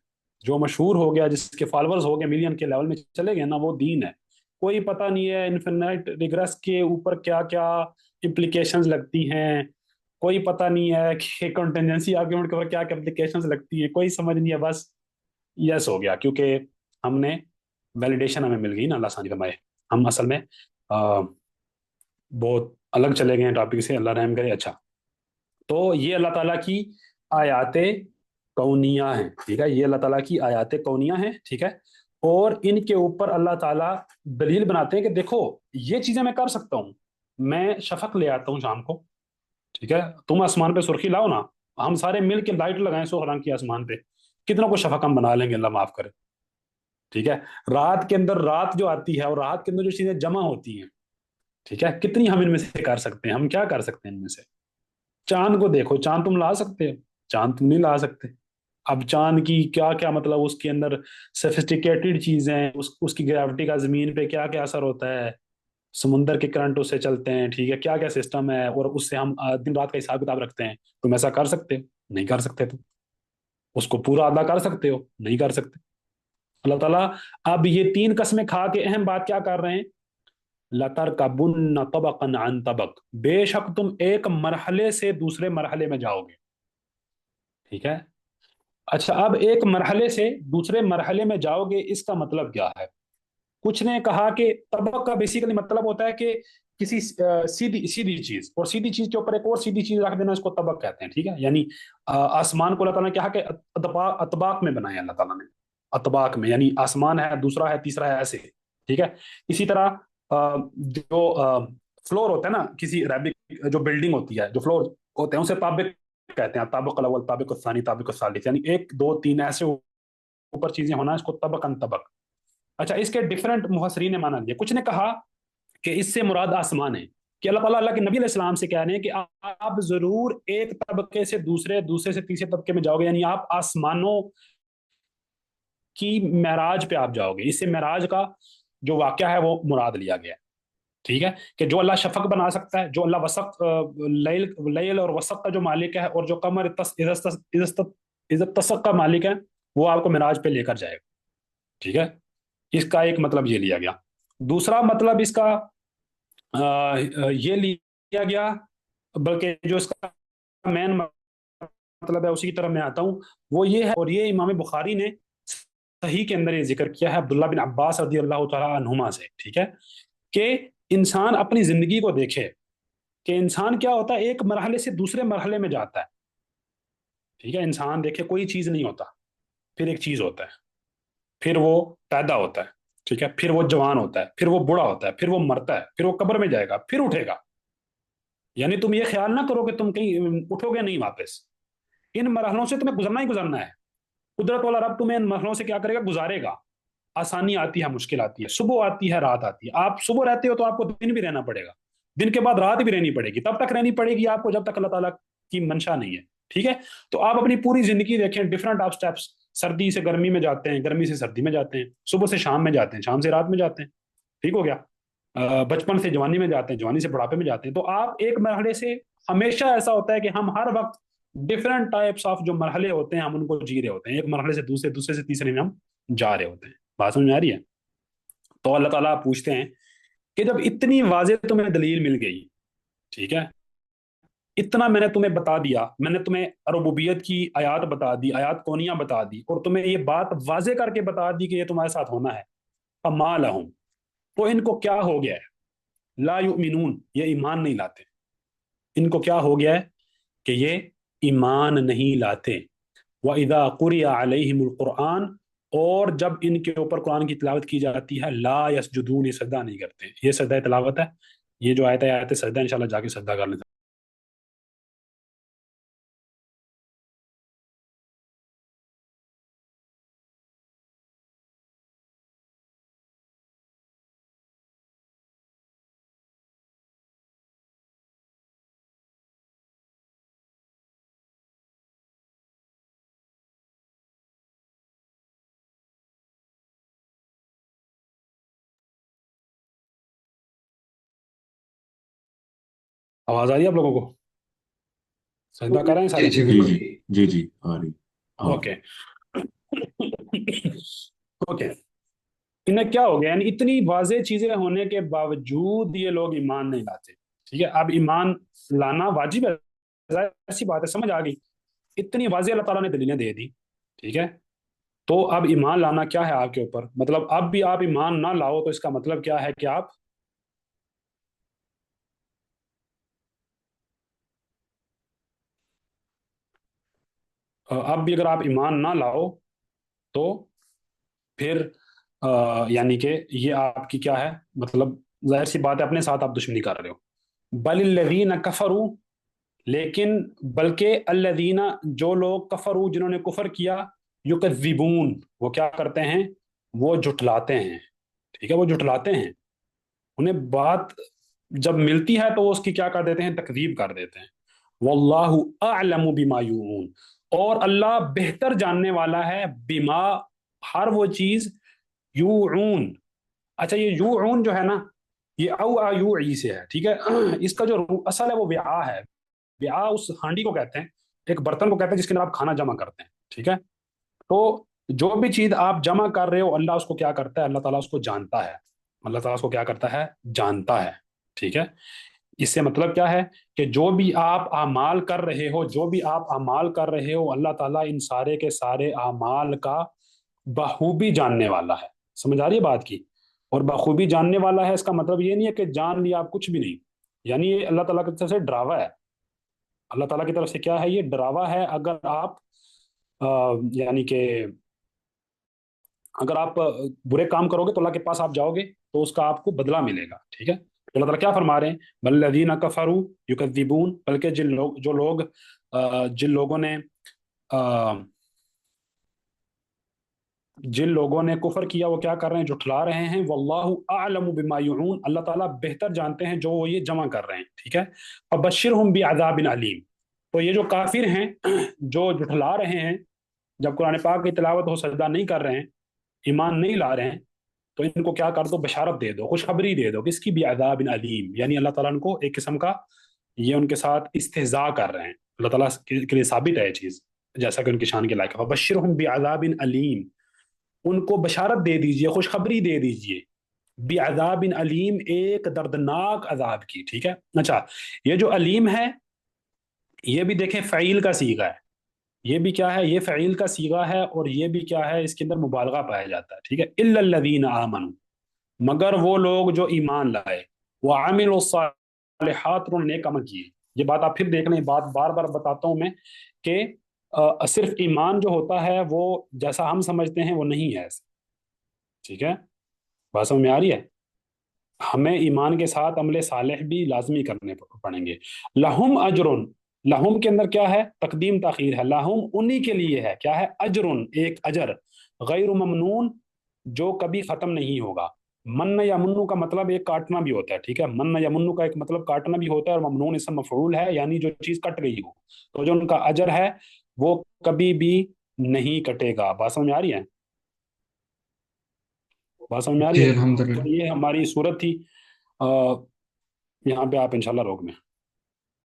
جو مشہور ہو گیا، جس کے فالوورز ہو گئے ملین کے لیول میں چلے گئے نا، وہ دین ہے۔ کوئی پتہ نہیں ہے انفینائٹ ریگریس کے اوپر کیا کیا امپلیکیشنز لگتی ہیں، کوئی پتہ نہیں ہے کہ کنٹینجنسی آرگیومنٹ کے اوپر کیا کیا امپلیکیشنز لگتی ہیں، کوئی سمجھ نہیں ہے، بس یس ہو گیا، کیونکہ ہم نے ویلیڈیشن ہمیں مل گئی نا، اللہ ثانی فرمائے، ہم اصل میں بہت الگ چلے گئے ہیں ٹاپک سے، اللہ رحم کرے۔ اچھا، تو یہ اللہ تعالیٰ کی आयात कौनिया हैं, ठीक है, ये अल्लाह ताला की आयात कौनिया हैं, ठीक है। और इनके ऊपर अल्लाह ताला दलील बनाते हैं कि देखो ये चीजें मैं कर सकता हूँ। मैं शफक ले आता हूँ शाम को, ठीक है, तुम आसमान पे सुर्खी लाओ ना, हम सारे मिल के लाइट लगाएं 100 रंग की आसमान पे, कितनों को शफक हम बना लेंगे, अल्लाह माफ करे, ठीक है। रात के अंदर रात जो आती है और रात के अंदर जो चीजें जमा होती हैं, ठीक है, कितनी हम इनमें से कर सकते हैं, हम क्या कर सकते हैं इनमें से। चांद को देखो, चांद तुम ला सकते हो, चांद तुम नहीं ला सकते। अब चांद की क्या क्या मतलब, उसके अंदर सोफिस्टिकेटेड चीजें, उसकी ग्रेविटी का जमीन पे क्या क्या असर होता है, समुंदर के करंट उससे चलते हैं, ठीक है, क्या क्या सिस्टम है, और उससे हम दिन रात का हिसाब किताब रखते हैं। तुम ऐसा कर सकते हो? नहीं कर सकते। तुम उसको पूरा अदा कर सकते हो? नहीं कर सकते। अल्लाह ताला अब ये तीन कस्में खा के अहम बात क्या कर रहे हैं, लतर कबुन तबकन अन तबक, बेशक तुम एक मरहले से दूसरे मरहले में जाओगे, ठीक है। अच्छा, अब एक मरहले से दूसरे मरहले में जाओगे, इसका मतलब क्या है। कुछ ने कहा कि तबक का बेसिकली मतलब होता है कि किसी सीधी सीधी चीज, और सीधी चीज के ऊपर एक और सीधी चीज रख देना, इसको तबक कहते हैं, ठीक है। यानी आसमान को अल्लाह ताला ने कहा कि अतबाक में बनाया अल्लाह ताला ने, अतबाक में, यानी आसमान है, दूसरा है, तीसरा है, ऐसे, ठीक है। इसी तरह जो फ्लोर होता है ना, किसी अरेबिक जो बिल्डिंग होती है, जो फ्लोर होते हैं, उसे ताबिक कहते हैं, ताबिक अव्वल, ताबिक सानी, ताबिक सालिस, यानी एक दो तीन ऐसे ऊपर चीजें होना, इसको तबक अन तबक। अच्छा, इसके डिफरेंट मुफस्सिरीन ने माना दिया। कुछ ने कहा कि इससे मुराद आसमान है, कि अल्लाह ताला अल्लाह के नबी अलैहि सलाम से कह रहे हैं कि आप जरूर एक तबके से दूसरे, दूसरे से तीसरे तबके में जाओगे, यानी आप आसमानों की महराज पे आप जाओगे। इससे महराज का जो वाक़या है वो मुराद लिया गया है, ठीक है। कि जो अल्लाह शफक बना सकता है, जो अल्लाह वसक लैल लैल और वसक का जो मालिक है, और जो कमर इज़्ज़त तसक का मालिक है, वो आपको महराज पे लेकर जाएगा, ठीक है। इसका एक मतलब ये लिया गया। दूसरा मतलब इसका ये लिया गया, बल्कि जो इसका मेन मतलब है, उसी की तरफ मैं आता हूँ, वो ये है, और ये इमाम बुखारी ने सही के अंदर ये जिक्र किया है अब्दुल्ला बिन अब्बास रदी अल्लाह तआला अन्हुमा से, ठीक है, कि इंसान अपनी जिंदगी को देखे, कि इंसान क्या होता है, एक मरहले से दूसरे मरहले में जाता है, ठीक है। इंसान देखे, कोई चीज नहीं होता, फिर एक चीज होता है, फिर वो पैदा होता है, ठीक है, फिर वो जवान होता है, फिर वो बूढ़ा होता है, फिर वो मरता है, फिर वो कब्र में जाएगा, फिर उठेगा। यानी तुम ये ख्याल ना करो कि तुम कहीं उठोगे नहीं वापस, इन मरहलों से तुम्हें गुजरना ही गुजरना है। कुदरत वाला रब तुम्हें इन मरहलों से क्या करेगा, गुजारेगा। आसानी आती है, मुश्किल आती है, सुबह आती है, रात आती है। आप सुबह रहते हो तो आपको दिन भी रहना पड़ेगा, दिन के बाद रात भी रहनी पड़ेगी, तब तक रहनी पड़ेगी आपको जब तक अल्लाह ताला की मंशा नहीं है, ठीक है। तो आप अपनी पूरी जिंदगी देखें, डिफरेंट आप स्टेप्स, सर्दी से गर्मी में जाते हैं, गर्मी से सर्दी में जाते हैं, सुबह से शाम में जाते हैं, शाम से रात में जाते हैं, ठीक हो गया। बचपन से जवानी में जाते हैं, जवानी से बुढ़ापे में जाते हैं। तो आप एक मरहले से, हमेशा ऐसा होता है कि हम हर वक्त डिफरेंट टाइप्स ऑफ जो मरहले होते हैं हम उनको जी रहे होते हैं, एक मरहले से दूसरे, दूसरे से तीसरे में हम जा रहे होते हैं। बात समझ में आ रही है। तो अल्लाह ताला पूछते हैं कि जब इतनी वाज़ेह तुम्हें दलील मिल गई, ठीक है, इतना मैंने तुम्हें बता दिया, मैंने तुम्हें रुबूबियत की आयात बता दी, आयात कौनियां बता दी, और तुम्हें ये बात वाज़ेह करके बता दी कि ये तुम्हारे साथ होना है, अमा लहुम, तो इनको क्या हो गया है, ला युमिनून, ये ईमान नहीं लाते। इनको क्या हो गया है कि ये ईमान नहीं लाते। व इदा कुरिया अलैहिमुल कुरआन, और जब इनके ऊपर कुरान की तिलावत की जाती है, ला यसजुदून, ये सजदा नहीं करते। ये सजदा तिलावत है, ये जो आयत है, आयत सजदा, इंशाल्लाह जाके सजदा कर लेते। आवाज आ रही है आप लोगों को? सजदा कर रहे हैं जी सारे? जी जी बिल्कुल। जी जी जी आ रही। हाँ। ओके। ओके। इन्हें क्या हो गया, यानी इतनी वाज़ेह चीजें होने के बावजूद ये लोग ईमान नहीं लाते, ठीक है। अब ईमान लाना वाजिब है, जाहिर सी बात है, समझ आ गई। इतनी वाज़ेह अल्लाह ताला ने दलीलें दे दी, ठीक है। तो अब ईमान लाना क्या है आपके ऊपर, मतलब अब भी आप ईमान ना लाओ तो इसका मतलब क्या है कि आप, अब भी अगर आप ईमान ना लाओ तो फिर यानी कि ये आपकी क्या है, मतलब जाहिर सी बात है अपने साथ आप दुश्मनी कर रहे हो। बलिल्लज़ीन कफरू, लेकिन बल्कि अल्लज़ीना, जो लोग कफरू जिन्होंने कुफर किया, युकज़्ज़िबून, वो क्या करते हैं, वो जुटलाते हैं। ठीक है, वो जुटलाते हैं। उन्हें बात जब मिलती है तो वो उसकी क्या कर देते हैं, तकजीब कर देते हैं। वल्लाहु अअलमु बिमा यूऊन, और अल्लाह बेहतर जानने वाला है, बिमा, हर वो चीज, यूऊन। अच्छा, ये यूऊन जो है ना, ये औ आ यू ई से है, ठीक है। इसका जो असल है वो व्या है। व्या उस हांडी को कहते हैं, एक बर्तन को कहते हैं जिसके अंदर आप खाना जमा करते हैं, ठीक है। तो जो भी चीज आप जमा कर रहे हो, अल्लाह उसको क्या करता है, अल्लाह ताला उसको जानता है। अल्लाह ताला उसको क्या करता है, जानता है। ठीक है। इससे मतलब क्या है कि जो भी आप अमाल कर रहे हो, जो भी आप अमाल कर रहे हो, अल्लाह ताला इन सारे के सारे अमाल का बखूबी जानने वाला है। समझ आ रही है बात की। और बखूबी जानने वाला है, इसका मतलब ये नहीं है कि जान लिया आप कुछ भी नहीं। यानी ये अल्लाह ताला की तरफ से डरावा है। अल्लाह ताला की तरफ से क्या है, ये डरावा है। अगर आप यानी कि अगर आप बुरे काम करोगे तो अल्लाह के पास आप जाओगे तो उसका आपको बदला मिलेगा। ठीक है, तो अल्लाह ताला क्या फरमा रहे हैं, बल्लज़ीना कफरू युकज़्ज़िबून, बल्कि जिन लोगों ने अ, जिन लोगों ने कुफर किया वो क्या कर रहे हैं, जुठला रहे हैं। वल्लाहु अअलमु बिमा यूऊन, अल्लाह ताला बेहतर जानते हैं जो वो ये जमा कर रहे हैं। ठीक है। फबश्शिरहुम बिअज़ाबिन अलीम, तो ये जो काफिर हैं जो जुठला रहे हैं, जब कुरान पाक की तिलावत हो सजदा नहीं कर रहे हैं, ईमान नहीं ला रहे हैं, तो इनको क्या कर दो, बशारत दे दो, खुशखबरी दे दो, किसकी, भी अजाब अलीम। यानी अल्लाह ताला उनको एक किस्म का, ये उनके साथ इस्तेजा कर रहे हैं। अल्लाह ताला के लिए साबित है ये चीज, जैसा कि उनकी शान के लायक है। बशरहुम भी अजाब अलीम, उनको बशारत दे दीजिए, खुशखबरी दे दीजिए, भी अजाब अलीम, एक दर्दनाक अजाब की। ठीक है। अच्छा, ये जो अलीम है, ये भी देखें फ़ईल का सीगा है। ये भी क्या है, ये फ़ईल का सीगा है, और ये भी क्या है, इसके अंदर मुबालगा पाया जाता है। ठीक है। इल्लल्लज़ीना आमनू, मगर वो लोग जो ईमान लाए, वो आमिल सालिहात, उन्होंने नेक अमल किए। ये बात आप फिर देख लें, बात बार बार बताता हूं मैं कि सिर्फ ईमान जो होता है वो जैसा हम समझते हैं वो नहीं है ऐसा। ठीक है, बात समझ में आ रही है। हमें ईमान के साथ अमल सालेह भी लाजमी करने पड़ेंगे। लहुम अजरुन, लहुम के अंदर क्या है, तकदीम ताखीर है। लहुम उन्हीं के लिए है, क्या है, अजरुन, एक अजर, गैर ममनून, जो कभी खत्म नहीं होगा। मन या मुन्नू का मतलब एक काटना भी होता है। ठीक है, मन या मुन्नू का एक मतलब काटना भी होता है, और ममनून इसम मफरूल है, यानी जो चीज कट गई हो। तो जो उनका अजर है वो कभी भी नहीं कटेगा। बात समझ में आ रही है, बात समझ में आ रही जी है। तो अल्हम्दुलिल्लाह। ये हमारी सूरत थी। आ, यहाँ पे आप इंशाल्लाह रोक में